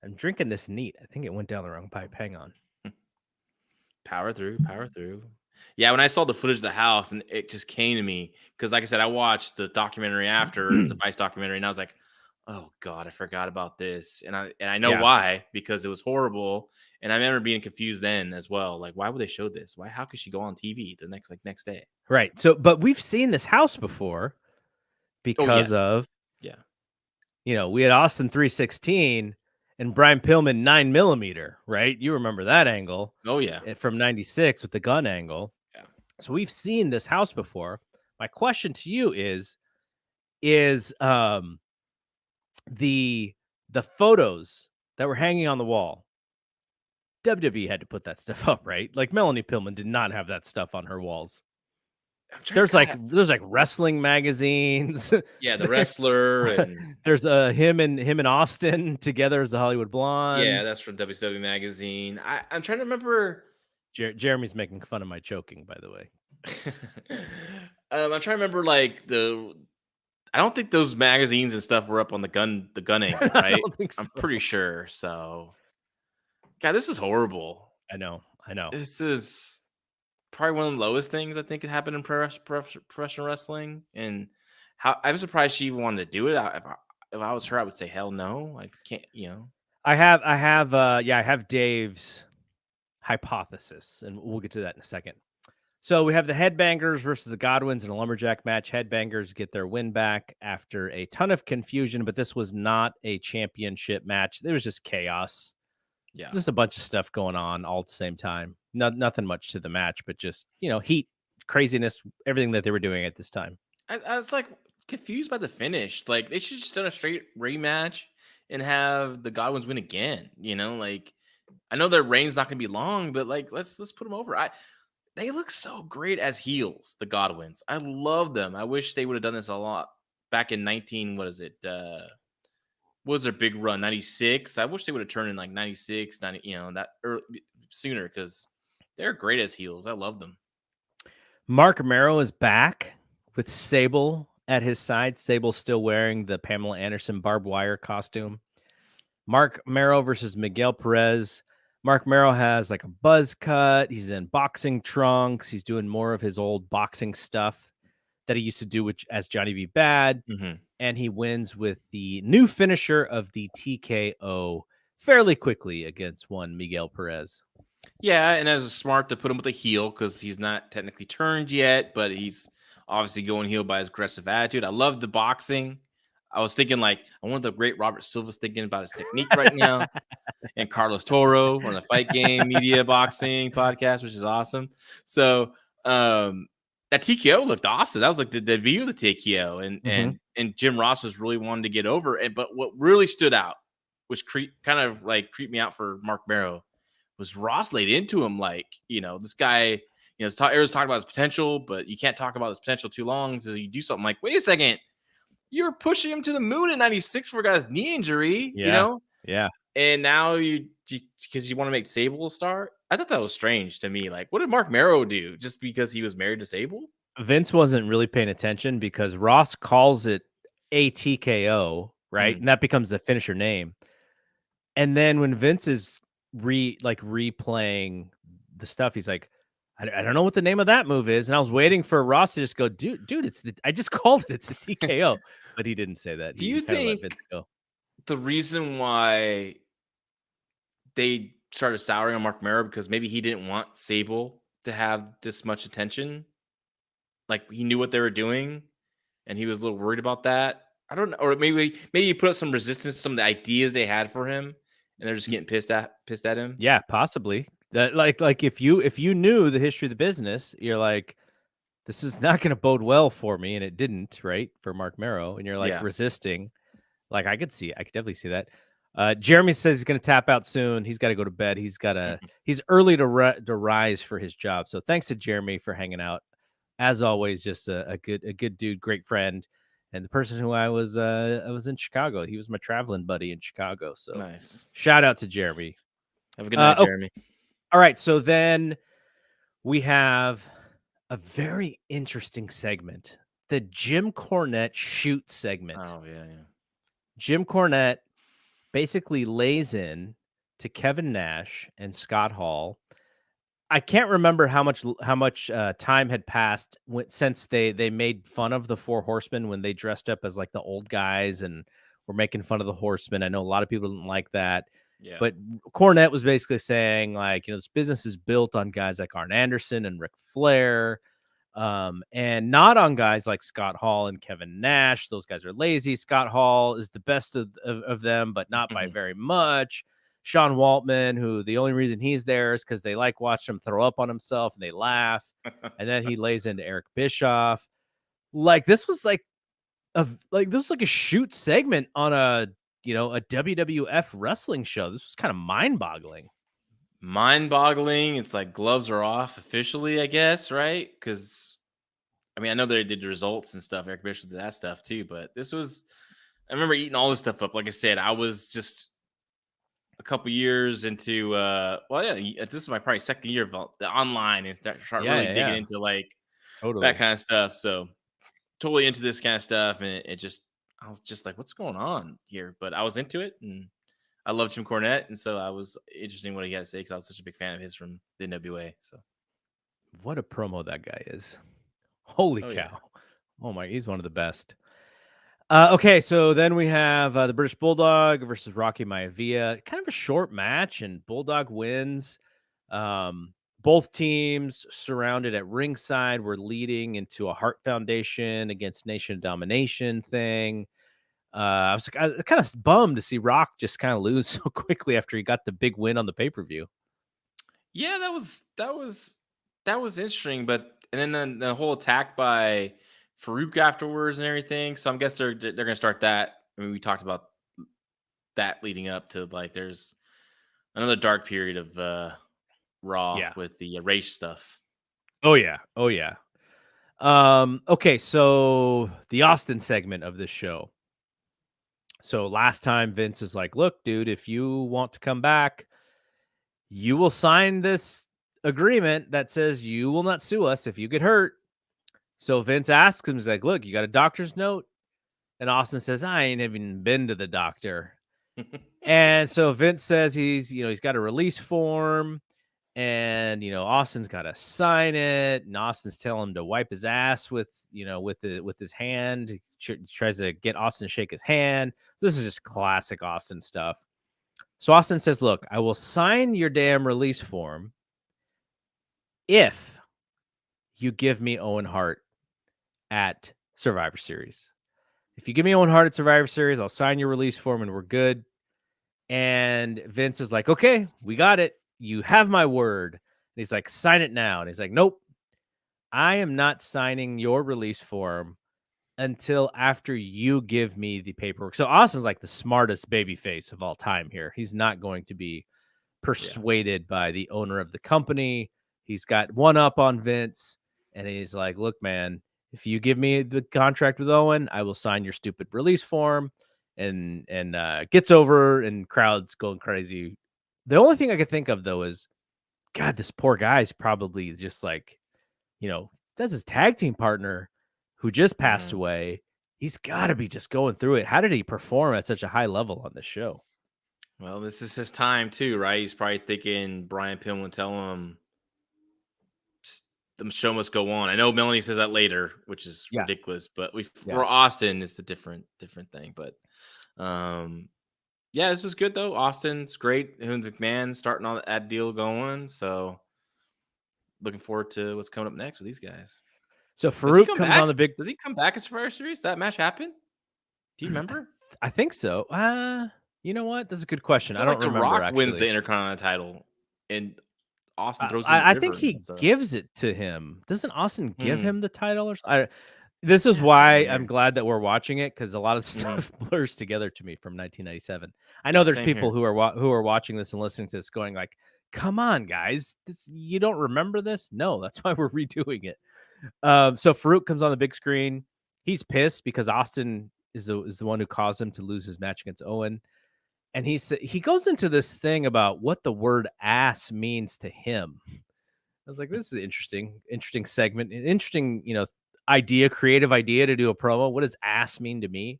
I'm drinking this neat. I think it went down the wrong pipe. Hang on. Power through. Yeah, when I saw the footage of the house, and it just came to me because, like I said, I watched the documentary after the Vice documentary, and I was like, oh God, I forgot about this. And I know why, because it was horrible. And I remember being confused then as well. Like, why would they show this? How could she go on TV the next day? Right. So, but we've seen this house before because of, we had Austin 316 and Brian Pillman 9mm, right? You remember that angle. Oh yeah. From 96 with the gun angle. Yeah. So we've seen this house before. My question to you is the photos that were hanging on the wall, WWE had to put that stuff up, right? Like Melanie Pillman did not have that stuff on her walls. There's like wrestling magazines. Yeah, The Wrestler, and there's him and Austin together as the Hollywood Blondes. Yeah, that's from WCW magazine. I'm trying to remember. Jeremy's making fun of my choking, by the way. I'm trying to remember I don't think those magazines and stuff were up on the gunning, right? I don't think so. I'm pretty sure. So, God, this is horrible. I know. This is probably one of the lowest things I think could happen in professional wrestling. And I was surprised she even wanted to do it. If I was her, I would say hell no. I can't. I have Dave's hypothesis, and we'll get to that in a second. So we have the Headbangers versus the Godwins in a lumberjack match. Headbangers get their win back after a ton of confusion, but this was not a championship match. There was just chaos. Yeah, just a bunch of stuff going on all at the same time. Nothing much to the match, but just heat, craziness, everything that they were doing at this time. I was like confused by the finish. Like they should just done a straight rematch and have the Godwins win again. You know, like I know their reign's not going to be long, but like let's put them over. They look so great as heels, the Godwins. I love them. I wish they would have done this a lot back in 19. What is it? What was their big run? 96. I wish they would have turned in like 96, 90. You know, that early, sooner because they're great as heels. I love them. Mark Marrow is back with Sable at his side. Sable still wearing the Pamela Anderson barbed wire costume. Mark Marrow versus Miguel Perez. Mark Marrow has like a buzz cut. He's in boxing trunks. He's doing more of his old boxing stuff that he used to do as Johnny B. Badd. Mm-hmm. And he wins with the new finisher of the TKO fairly quickly against one Miguel Perez. Yeah, and it was smart to put him with a heel because he's not technically turned yet, but he's obviously going heel by his aggressive attitude. I love the boxing. I was thinking like I wonder the great Robert Silva's thinking about his technique right now, and Carlos Toro on the Fight Game Media Boxing podcast, which is awesome. So that TKO looked awesome. That was like the debut of the TKO, and Jim Ross was really wanting to get over. But what really stood out, which kind of like creeped me out for Mark Marrow, was Ross laid into him like, you know, this guy, you know, Eric's talking about his potential, but you can't talk about his potential too long. So you do something like, wait a second, you're pushing him to the moon in 96 for a guy's knee injury, you know? Yeah. And now because you want to make Sable a star? I thought that was strange to me. Like, what did Mark Marrow do just because he was married to Sable? Vince wasn't really paying attention because Ross calls it a TKO, right? And that becomes the finisher name. And then when Vince is replaying the stuff, he's like, I don't know what the name of that move is. And I was waiting for Ross to just go, dude, I just called it. It's a TKO. But he didn't say that. Do you think Vince go. The reason why they started souring on Mark Marrow because maybe he didn't want Sable to have this much attention? Like he knew what they were doing and he was a little worried about that. I don't know. Or maybe he put up some resistance to some of the ideas they had for him and they're just getting pissed at him. Yeah, possibly. That like if you knew the history of the business, you're like, this is not going to bode well for me, and it didn't, right? For Mark Marrow, and you're like resisting. Like I could definitely see that. Jeremy says he's going to tap out soon. He's got to go to bed. He's early to rise for his job. So thanks to Jeremy for hanging out. As always, just a good dude, great friend. And the person who I was in Chicago. He was my traveling buddy in Chicago. So nice. Shout out to Jeremy. Have a good night, Jeremy. All right. So then we have a very interesting segment. The Jim Cornette Shoot segment. Oh, yeah. Jim Cornette basically lays in to Kevin Nash and Scott Hall. I can't remember how much time had passed since they made fun of the Four Horsemen when they dressed up as like the old guys and were making fun of the Horsemen. I know a lot of people didn't like that. Yeah. But Cornette was basically saying like, you know, this business is built on guys like Arn Anderson and Ric Flair, and not on guys like Scott Hall and Kevin Nash. Those guys are lazy. Scott Hall is the best of them, but not by very much. Sean Waltman, who the only reason he's there is because they like watching him throw up on himself and they laugh. And then he lays into Eric Bischoff. Like this was like a shoot segment on a WWF wrestling show. This was kind of mind-boggling. It's like gloves are off officially, I guess, right? Because I mean, I know they did the results and stuff. Eric Bischoff did that stuff too, but I remember eating all this stuff up. Like I said, I was just a couple years into this is my probably second year of the online and start really digging into like that kind of stuff. So totally into this kind of stuff, and I was just like, what's going on here? But I was into it, and I love Jim Cornette, and so I was interested in what he had to say because I was such a big fan of his from the NWA. So what a promo that guy is! Holy cow! Yeah. Oh my, he's one of the best. Okay, so then we have the British Bulldog versus Rocky Maivia. Kind of a short match, and Bulldog wins. Both teams surrounded at ringside were leading into a Hart Foundation against Nation Domination thing. I was kind of bummed to see Rock just kind of lose so quickly after he got the big win on the pay-per-view. Yeah, that was interesting, but and then the whole attack by Farouk afterwards and everything. So I guess they're going to start that. I mean, we talked about that leading up to like there's another dark period of Raw Yeah. with the race stuff. Oh yeah. Oh yeah. Okay, so the Austin segment of this show. So last time Vince is like, look, dude, if you want to come back, you will sign this agreement that says you will not sue us if you get hurt. So Vince asks him, he's like, look, you got a doctor's note? And Austin says, I ain't even been to the doctor. And so Vince says he's got a release form, and Austin's got to sign it, and Austin's telling him to wipe his ass with his hand. He tries to get Austin to shake his hand. This is just classic Austin stuff. So Austin says, look, I will sign your damn release form if you give me Owen Hart at Survivor Series. If you give me Owen Hart at Survivor Series, I'll sign your release form and we're good. And Vince is like, okay, we got it. You have my word. And he's like, sign it now. And he's like, nope, I am not signing your release form until after you give me the paperwork. So Austin's like the smartest babyface of all time here. He's not going to be persuaded by the owner of the company. He's got one up on Vince. And he's like, look, man, if you give me the contract with Owen, I will sign your stupid release form. And gets over, and crowd's going crazy. The only thing I could think of, though, is, God, this poor guy's probably just like, that's his tag team partner who just passed away. He's got to be just going through it. How did he perform at such a high level on this show? Well, this is his time too, right? He's probably thinking Brian Pillman tell him the show must go on. I know Melanie says that later, which is ridiculous, but for Austin, it's the different thing. But yeah, this is good though. Austin's great. Him and McMahon starting all that deal going. So looking forward to what's coming up next with these guys. So Farouk comes back? on the big. Does he come back as Survivor Series? That match happened? Do you remember? I think so. You know what? That's a good question. I don't remember. The Rock actually wins the Intercontinental title, and Austin throws. I think he gives it to him. Doesn't Austin give him the title? This is why I'm glad that we're watching it, because a lot of stuff blurs together to me from 1997. I know there's people who are watching this and listening to this going like, "Come on, guys, you don't remember this?" No, that's why we're redoing it. So Farouk comes on the big screen. He's pissed because Austin is the one who caused him to lose his match against Owen. And he goes into this thing about what the word ass means to him. I was like, this is interesting segment, an interesting, creative idea to do a promo. What does ass mean to me?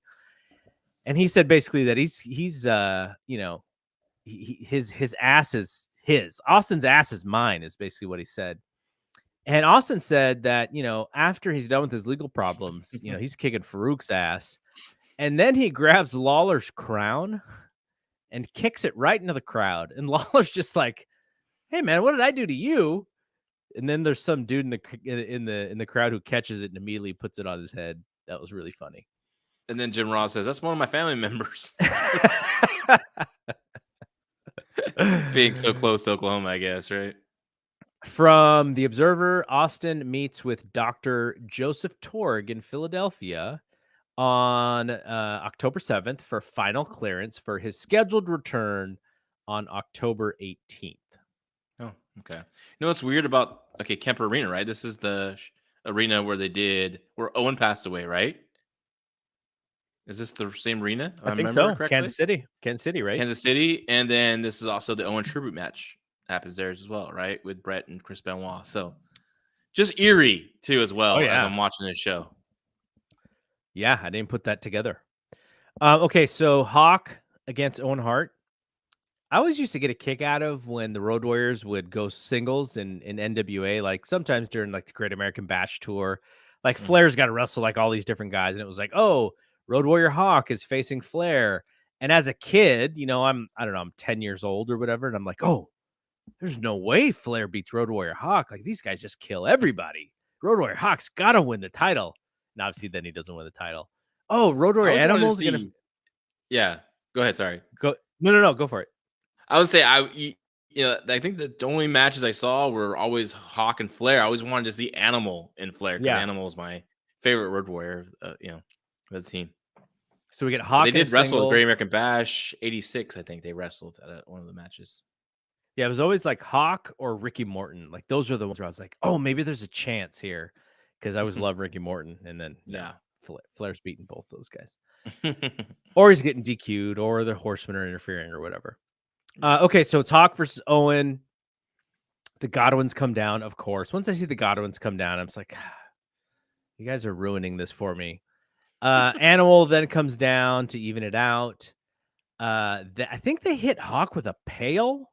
And he said basically that his ass is his. Austin's ass is mine, is basically what he said. And Austin said that, after he's done with his legal problems, he's kicking Farouk's ass. And then he grabs Lawler's crown and kicks it right into the crowd. And Lawler's just like, hey man, what did I do to you? And then there's some dude in the crowd who catches it and immediately puts it on his head. That was really funny. And then Jim Ross says, that's one of my family members. Being so close to Oklahoma, I guess, right? From The Observer, Austin meets with Dr. Joseph Torg in Philadelphia on October 7th for final clearance for his scheduled return on October 18th. Oh, okay. You know what's weird about Kemper Arena, right? This is the arena where Owen passed away, right? Is this the same arena? I think so. Correctly? Kansas City, right? Kansas City, and then this is also the Owen tribute match happens there as well, right? With Bret and Chris Benoit. So just eerie too, as well. As I'm watching this show. Yeah, I didn't put that together. Okay, so Hawk against Owen Hart. I always used to get a kick out of when the Road Warriors would go singles in NWA, like sometimes during like the Great American Bash Tour. Like Flair's got to wrestle like all these different guys, and it was like, oh, Road Warrior Hawk is facing Flair. And as a kid, I'm 10 years old or whatever, and I'm like, oh, there's no way Flair beats Road Warrior Hawk. Like these guys just kill everybody. Road Warrior Hawk's got to win the title. And obviously, then he doesn't win the title. Oh, Road Warrior Animals. Yeah, go ahead. Sorry. No, go for it. I would say I think the only matches I saw were always Hawk and Flair. I always wanted to see Animal and Flair because Animal is my favorite Road Warrior. That team. So we get Hawk. They in a did wrestle at Great singles. American Bash '86. I think they wrestled at one of the matches. Yeah, it was always like Hawk or Ricky Morton. Like those are the ones where I was like, oh, maybe there's a chance here, because I always love Ricky Morton, and then Yeah. Flair's beating both those guys, or he's getting DQ'd, or the Horsemen are interfering, or whatever. Okay, so it's Hawk versus Owen. The Godwins come down, of course. Once I see the Godwins come down, I'm just like, you guys are ruining this for me. Animal then comes down to even it out. I think they hit Hawk with a pail,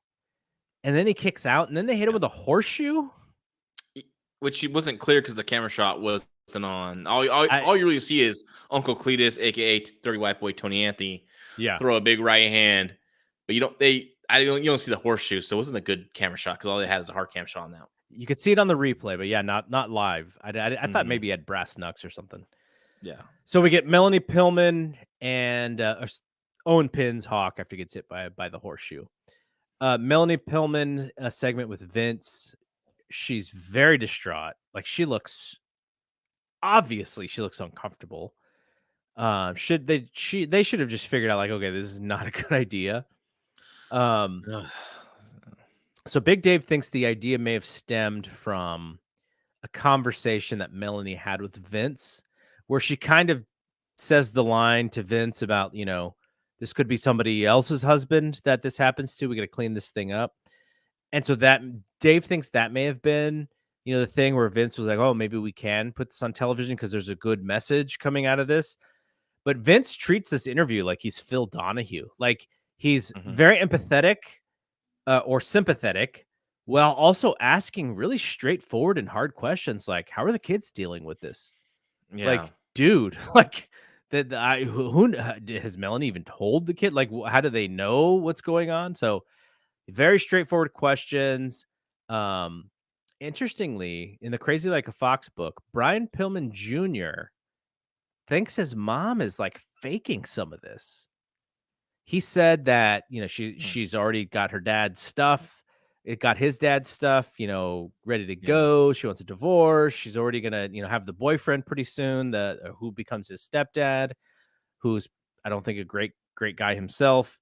and then he kicks out, and then they hit him with a horseshoe, which wasn't clear because the camera shot wasn't on. All you really see is Uncle Cletus, aka Dirty White Boy Tony Anthony, throw a big right hand, but you don't see the horseshoe, so it wasn't a good camera shot because all they had is a hard cam shot on that. You could see it on the replay, but yeah, not live. I thought maybe he had brass knucks or something. Yeah. So we get Melanie Pillman and Owen pins Hawk after he gets hit by the horseshoe. Melanie Pillman, a segment with Vince. She's very distraught. Like she looks uncomfortable. They should have just figured out like, okay, this is not a good idea. So Big Dave thinks the idea may have stemmed from a conversation that Melanie had with Vince, where she kind of says the line to Vince about, this could be somebody else's husband that this happens to. We got to clean this thing up. And so that Dave thinks that may have been, the thing where Vince was like, oh, maybe we can put this on television because there's a good message coming out of this. But Vince treats this interview like he's Phil Donahue. Like he's very empathetic or sympathetic, while also asking really straightforward and hard questions like, how are the kids dealing with this? Yeah. Like, dude, like who has Melanie even told the kid? Like, how do they know what's going on? So very straightforward questions. Interestingly, in the Crazy Like a Fox book, Brian Pillman Jr. thinks his mom is like faking some of this. He said that, she's already got her dad's stuff. It got his dad's stuff, ready to go. She wants a divorce. She's already going to, have the boyfriend pretty soon, who becomes his stepdad, who's, I don't think, a great guy himself.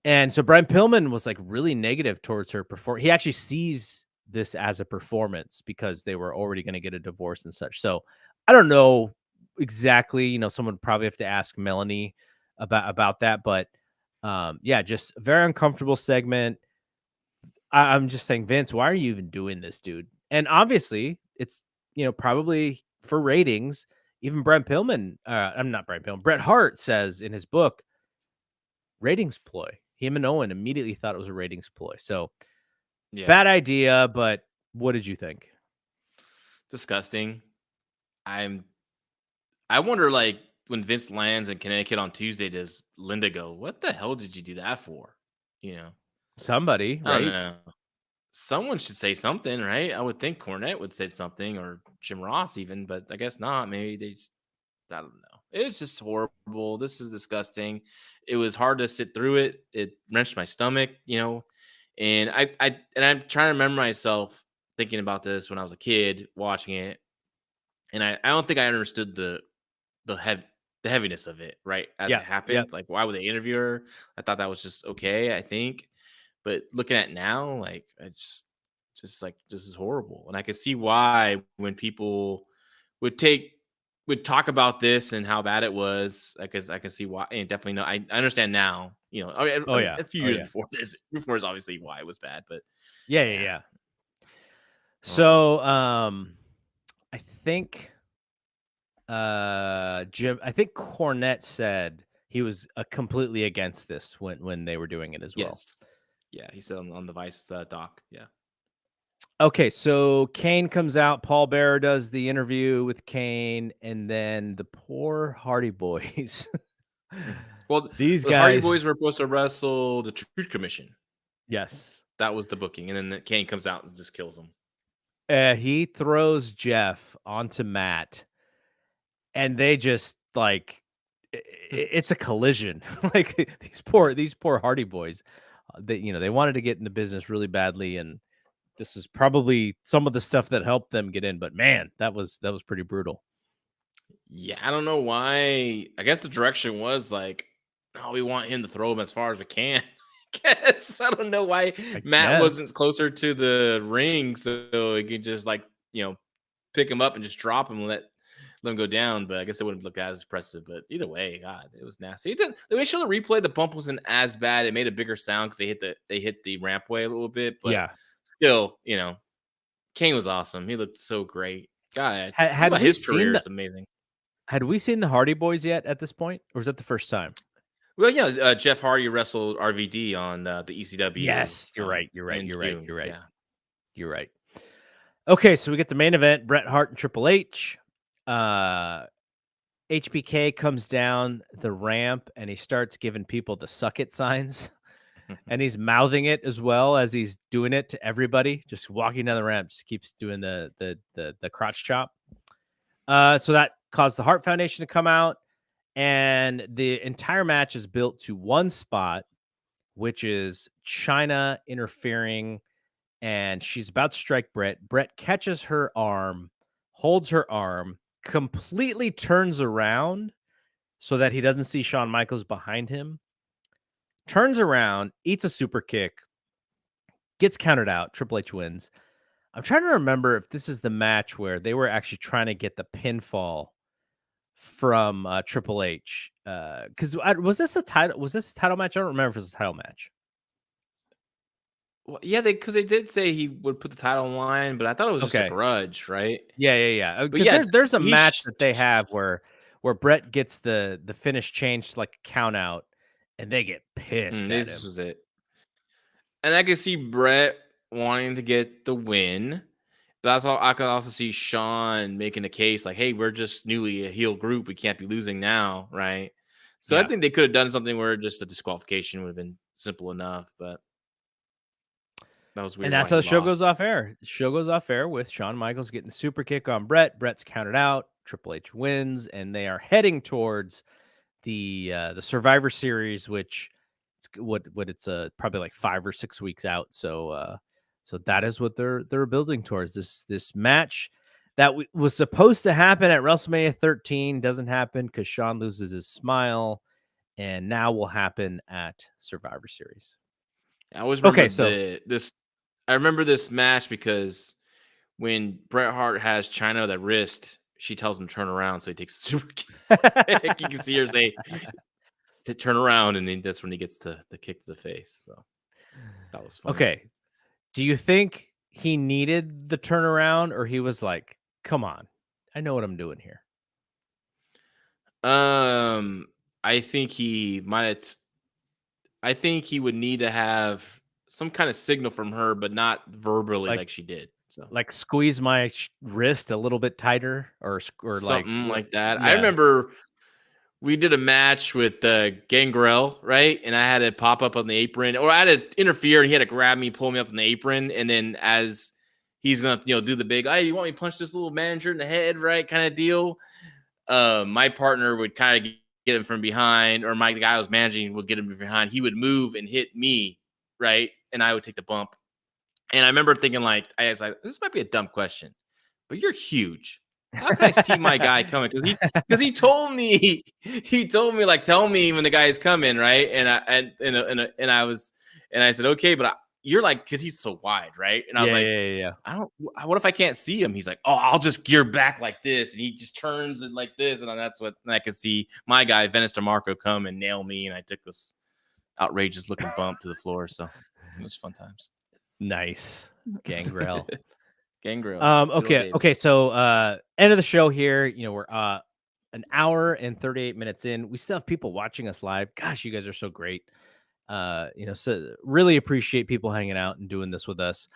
And so Brian Pillman was like really negative towards her performance. He actually sees this as a performance because they were already going to get a divorce and such. So I don't know exactly, someone would probably have to ask Melanie about that. But just a very uncomfortable segment. I'm just saying, Vince, why are you even doing this, dude? And obviously it's, probably for ratings. Even Bret Hart says in his book, ratings ploy. Him and Owen immediately thought it was a ratings ploy. So bad idea, but what did you think? Disgusting. I wonder, like, when Vince lands in Connecticut on Tuesday, does Linda go, what the hell did you do that for? Somebody, right? I don't know. Someone should say something, right? I would think Cornette would say something, or Jim Ross even, but I guess not. Maybe they just, I don't know. It's just horrible. This is disgusting. It was hard to sit through it. It wrenched my stomach, and I'm trying to remember myself thinking about this when I was a kid watching it. And I don't think I understood the heaviness of it, right? As it happened. Yeah. Like, why would they interview her? I thought that was just okay, I think. But looking at now, like, I just like, this is horrible. And I could see why when people would talk about this and how bad it was, I can see why. And definitely know, I understand now, a few years before this, is obviously why it was bad. But yeah. So I think Cornette said he was completely against this when they were doing it as well. Yes. Yeah, he said on the Vice doc. Yeah. Okay, so Kane comes out. Paul Bearer does the interview with Kane, and then the poor Hardy Boys. Well, these the guys, Hardy Boys were supposed to wrestle the Truth Commission. Yes, that was the booking, and then Kane comes out and just kills him. He throws Jeff onto Matt, and they just like it's a collision. Like these poor Hardy Boys. They wanted to get in the business really badly, and this is probably some of the stuff that helped them get in. But man, that was pretty brutal. Yeah, I don't know why. I guess the direction was like, oh, we want him to throw him as far as we can. Guess I don't know why I Matt guess. wasn't closer to the ring so he could just like pick him up and just drop him and let him go down. But I guess it wouldn't look as impressive. But either way, God, it was nasty. The way they showed the replay, the bump wasn't as bad. It made a bigger sound because they hit the rampway a little bit. But Yeah. still, Kane was awesome. He looked so great. God, Had we his seen career the- is amazing. Had we seen the Hardy Boys yet at this point, or was that the first time? Well, yeah, Jeff Hardy wrestled RVD on the ECW. Yes, you're right. in June. Yeah. You're right. Okay, so we get the main event: Bret Hart and Triple H. HBK comes down the ramp and he starts giving people the suck it signs, and he's mouthing it as well as he's doing it to everybody. Just walking down the ramp, just keeps doing the crotch chop. So that caused the Hart Foundation to come out. And the entire match is built to one spot, which is Chyna interfering, and she's about to strike Bret. Bret catches her arm, holds her arm, completely turns around so that he doesn't see Shawn Michaels behind him, turns around, eats a super kick, gets counted out. Triple H wins. I'm trying to remember if this is the match where they were actually trying to get the pinfall from Triple H, because was this a title match? I don't remember if it was a title match. Well, yeah, because they did say he would put the title on the line, but I thought it was just a grudge, right? Yeah. But yeah, there's a match that they have where Bret gets the finish changed to like a count out, and they get pissed at This him. was it. And I could see Bret wanting to get the win. But that's all. I could also see Shawn making a case like, "Hey, we're just newly a heel group. We can't be losing now, right?" So I think they could have done something where just a disqualification would have been simple enough. But that was weird. And that's how the show goes off air. The show goes off air with Shawn Michaels getting the super kick on Bret. Bret's counted out. Triple H wins, and they are heading towards the Survivor Series, which it's probably like 5 or 6 weeks out. So that is what they're building towards. This match that was supposed to happen at WrestleMania 13 doesn't happen because Shawn loses his smile, and now will happen at Survivor Series. I always remember I remember this match because when Bret Hart has Chyna the wrist, she tells him to turn around, so he takes a super kick. You can see her say to turn around, and then that's when he gets the kick to the face. So that was funny. Okay. Do you think he needed the turnaround, or he was like, come on, I know what I'm doing here? I think he might. I think he would need to have some kind of signal from her, but not verbally like she did. So, like squeeze my wrist a little bit tighter, or something like that. Yeah. I remember we did a match with Gangrel, right? And I had to pop up on the apron, or I had to interfere, and he had to grab me, pull me up on the apron, and then as he's gonna, do the big, "Hey, you want me to punch this little manager in the head," right? Kind of deal. My partner would kind of get him from behind, or the guy I was managing would get him from behind. He would move and hit me, right? And I would take the bump. And I remember thinking, like, I was like, this might be a dumb question, but you're huge. How can I see my guy coming? Because he told me, like, tell me when the guy is coming, right? And I said, okay, but you're like, because he's so wide, right? And I was like, what if I can't see him? He's like, oh, I'll just gear back like this, and he just turns it like this, and that's what. And I could see my guy Venice DeMarco come and nail me, and I took this outrageous looking bump to the floor. So it was fun times. Nice, Gangrel. Gangrel. Okay. So end of the show here. We're an hour and 38 minutes in. We still have people watching us live. Gosh, you guys are so great. So really appreciate people hanging out and doing this with us.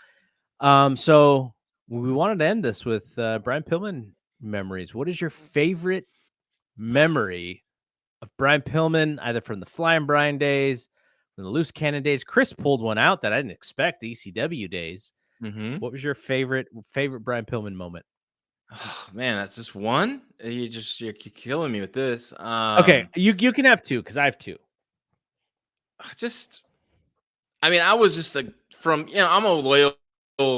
So we wanted to end this with Brian Pillman memories. What is your favorite memory of Brian Pillman, either from the Flying Brian days, from the Loose Cannon days? Chris pulled one out that I didn't expect, the ECW days. Mm-hmm. What was your favorite Brian Pillman moment? Oh, man, that's just one. You're killing me with this. Okay, you can have two because I have two. I was just like I'm a loyal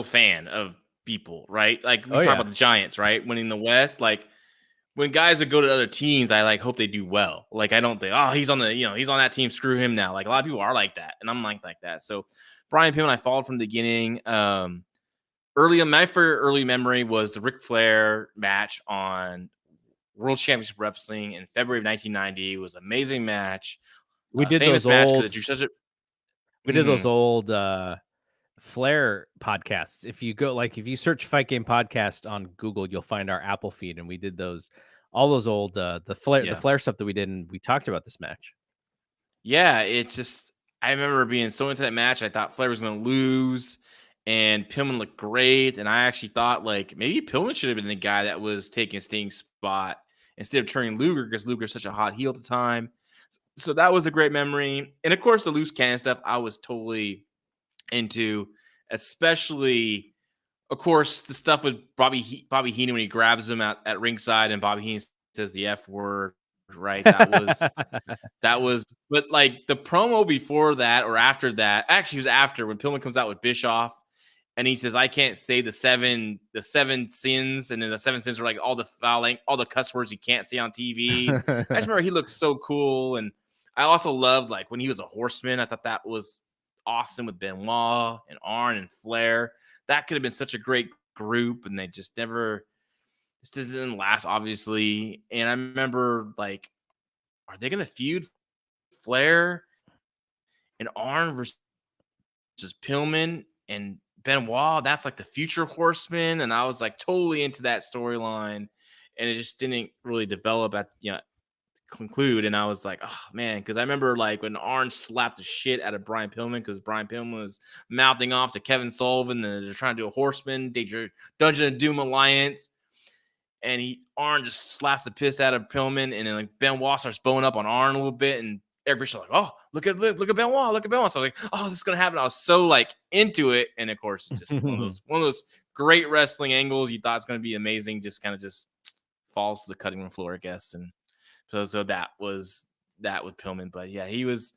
fan of people, right? Like we talk about the Giants, right? Winning the West, like when guys would go to other teams, I like hope they do well. Like, I don't think, oh, he's on that team, screw him now. Like, a lot of people are like that, and I'm like that. So Brian Pillman, I followed from the beginning. My first early memory was the Ric Flair match on World Championship Wrestling in February of 1990. It was an amazing match. We did famous those match old. because such a. We did those old Flair podcasts. If you search Fight Game Podcast on Google, you'll find our Apple feed, and we did all those old the Flair stuff that we did, and we talked about this match. Yeah, it's just I remember being so into that match. I thought Flair was going to lose, and Pillman looked great. And I actually thought like maybe Pillman should have been the guy that was taking Sting's spot instead of turning Luger, because Luger's such a hot heel at the time. So that was a great memory. And of course, the loose cannon stuff I was totally into, especially, of course, the stuff with Bobby Heenan when he grabs him at ringside and Bobby Heenan says the F word, right? That was, but like the promo before that or after that, actually it was after, when Pillman comes out with Bischoff and he says, I can't say the seven sins. And then the 7 sins are like all the fouling, all the cuss words you can't say on TV. I just remember he looked so cool. And I also loved like when he was a horseman. I thought that was awesome with Benoit and Arn and Flair. That could have been such a great group, and they just never. This didn't last, obviously. And I remember like, are they going to feud Flair and Arn versus Pillman and Benoit? That's like the future horseman, and I was like totally into that storyline, and it just didn't really develop conclude. And I was like, oh man, because I remember like when Arn slapped the shit out of Brian Pillman because Brian Pillman was mouthing off to Kevin Sullivan and they're trying to do a Horseman Dungeon of Doom alliance, and Arn just slaps the piss out of Pillman, and then like Benoit starts bowing up on Arn a little bit, and everybody's like, oh, look at Benoit, look at Benoit. So I was like, oh, this is gonna happen. I was so like into it, and of course, it's just one of those great wrestling angles you thought it's gonna be amazing, just kind of just falls to the cutting room floor, I guess. And so that was that with Pillman. But yeah, he was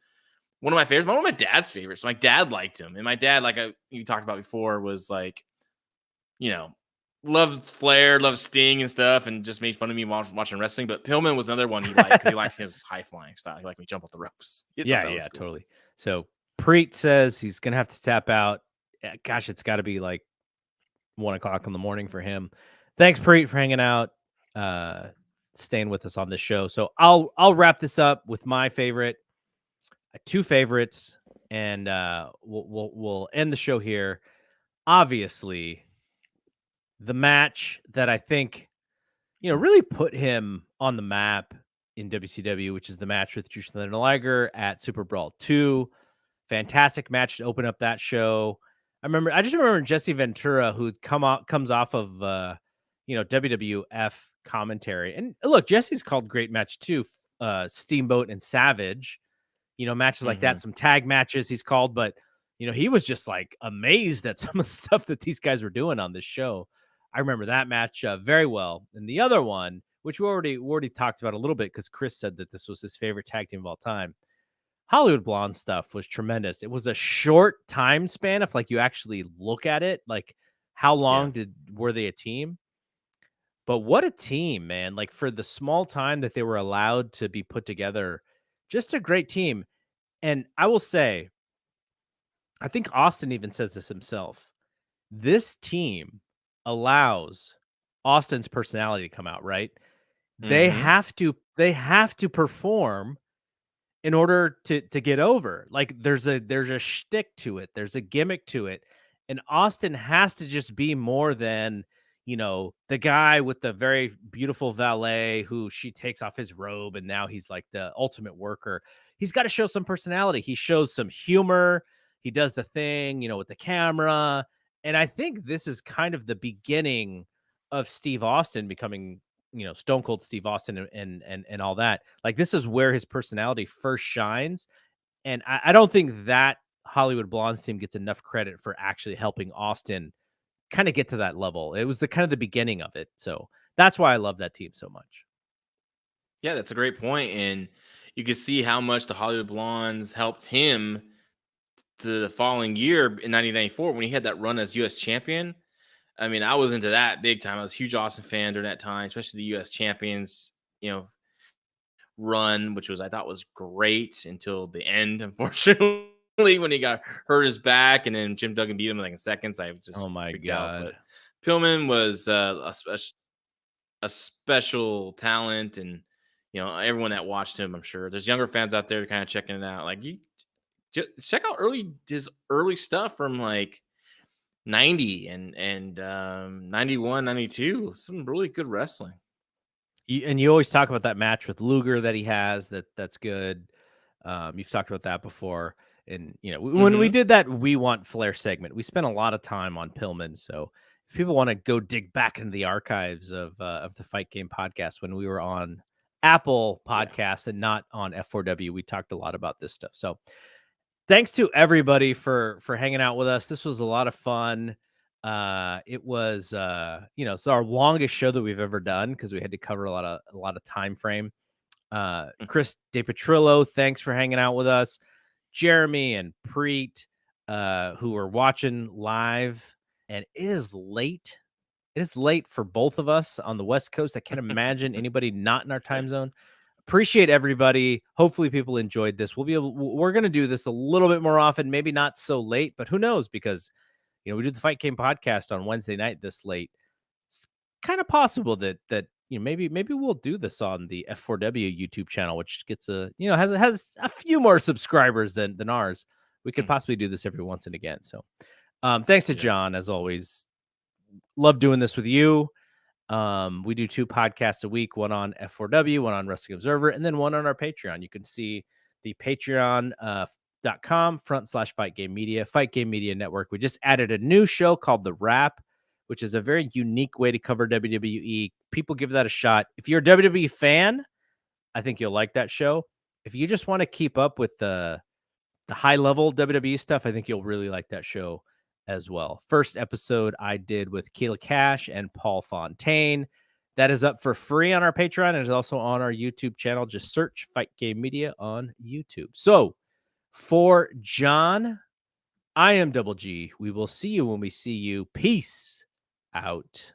one of my favorites, one of my dad's favorites. My dad liked him. And my dad, like you talked about before, was like, loves Flair, loves Sting and stuff, and just made fun of me watching wrestling. But Pillman was another one he liked because he liked his high flying style. He liked me jump off the ropes. Yeah, cool. Totally. So Preet says he's going to have to tap out. Gosh, it's got to be like 1 o'clock in the morning for him. Thanks, Preet, for hanging out. Staying with us on this show. So I'll wrap this up with my favorite, 2 favorites, and we'll end the show here. Obviously, the match that I think really put him on the map in WCW, which is the match with Jushin Liger at Super Brawl 2. Fantastic match to open up that show. I just remember Jesse Ventura, who comes off of WWF commentary. And look, Jesse's called great match too. Steamboat and Savage, matches like that, some tag matches he's called, but he was just like amazed at some of the stuff that these guys were doing on this show. I remember that match very well. And the other one, which we already talked about a little bit because Chris said that this was his favorite tag team of all time. Hollywood Blonde stuff was tremendous. It was a short time span if like you actually look at it, like how long were they a team? But what a team, man. Like for the small time that they were allowed to be put together, just a great team. And I will say, I think Austin even says this himself. This team allows Austin's personality to come out, right? They have to perform in order to get over. Like there's a shtick to it. There's a gimmick to it. And Austin has to just be more than the guy with the very beautiful valet who she takes off his robe and now he's like the ultimate worker. He's got to show some personality. He shows some humor. He does the thing, with the camera. And I think this is kind of the beginning of Steve Austin becoming, Stone Cold Steve Austin and all that. Like this is where his personality first shines. And I don't think that Hollywood Blondes team gets enough credit for actually helping Austin kind of get to that level. It was the beginning of it. So that's why I love that team so much. Yeah, that's a great point. And you can see how much the Hollywood Blondes helped him the following year in 1994 when he had that run as U.S. champion. I mean, I was into that big time. I was a huge Austin fan during that time, especially the U.S. champions, run, which I thought was great until the end, unfortunately, when he got hurt his back and then Jim Duggan beat him in like seconds. I just freaked out. But Pillman was a special talent, and everyone that watched him, I'm sure there's younger fans out there kind of checking it out. Like, you just check out his early stuff from like 90 and 91, 92. Some really good wrestling. And you always talk about that match with Luger that he has. That's good. You've talked about that before. And when we did that We Want Flair segment, we spent a lot of time on Pillman. So if people want to go dig back into the archives of the Fight Game podcast, when we were on Apple Podcasts and not on F4W, we talked a lot about this stuff. So thanks to everybody for hanging out with us. This was a lot of fun. It was it's our longest show that we've ever done because we had to cover a lot of time frame. Chris DePetrillo, thanks for hanging out with us. Jeremy and Preet, who are watching live, and it is late. It is late for both of us on the West Coast. I can't imagine anybody not in our time zone. Appreciate everybody. Hopefully people enjoyed this. We're going to do this a little bit more often, maybe not so late, but who knows? Because, we do the Fight Game podcast on Wednesday night this late. It's kind of possible that maybe we'll do this on the F4W YouTube channel, which gets has a few more subscribers than ours. We could possibly do this every once and again. So thanks to John, as always. Love doing this with you. We do 2 podcasts a week, one on F4W, one on Wrestling Observer, and then one on our Patreon. You can see the patreon.com/Fight Game Media, Fight Game Media Network. We just added a new show called The Wrap, which is a very unique way to cover WWE. People give that a shot. If you're a WWE fan, I think you'll like that show. If you just want to keep up with the high level WWE stuff, I think you'll really like that show as well. First episode I did with Keila Cash and Paul Fontaine. That is up for free on our Patreon. And it's also on our YouTube channel. Just search Fight Game Media on YouTube. So for John, I am Double G. We will see you when we see you. Peace out.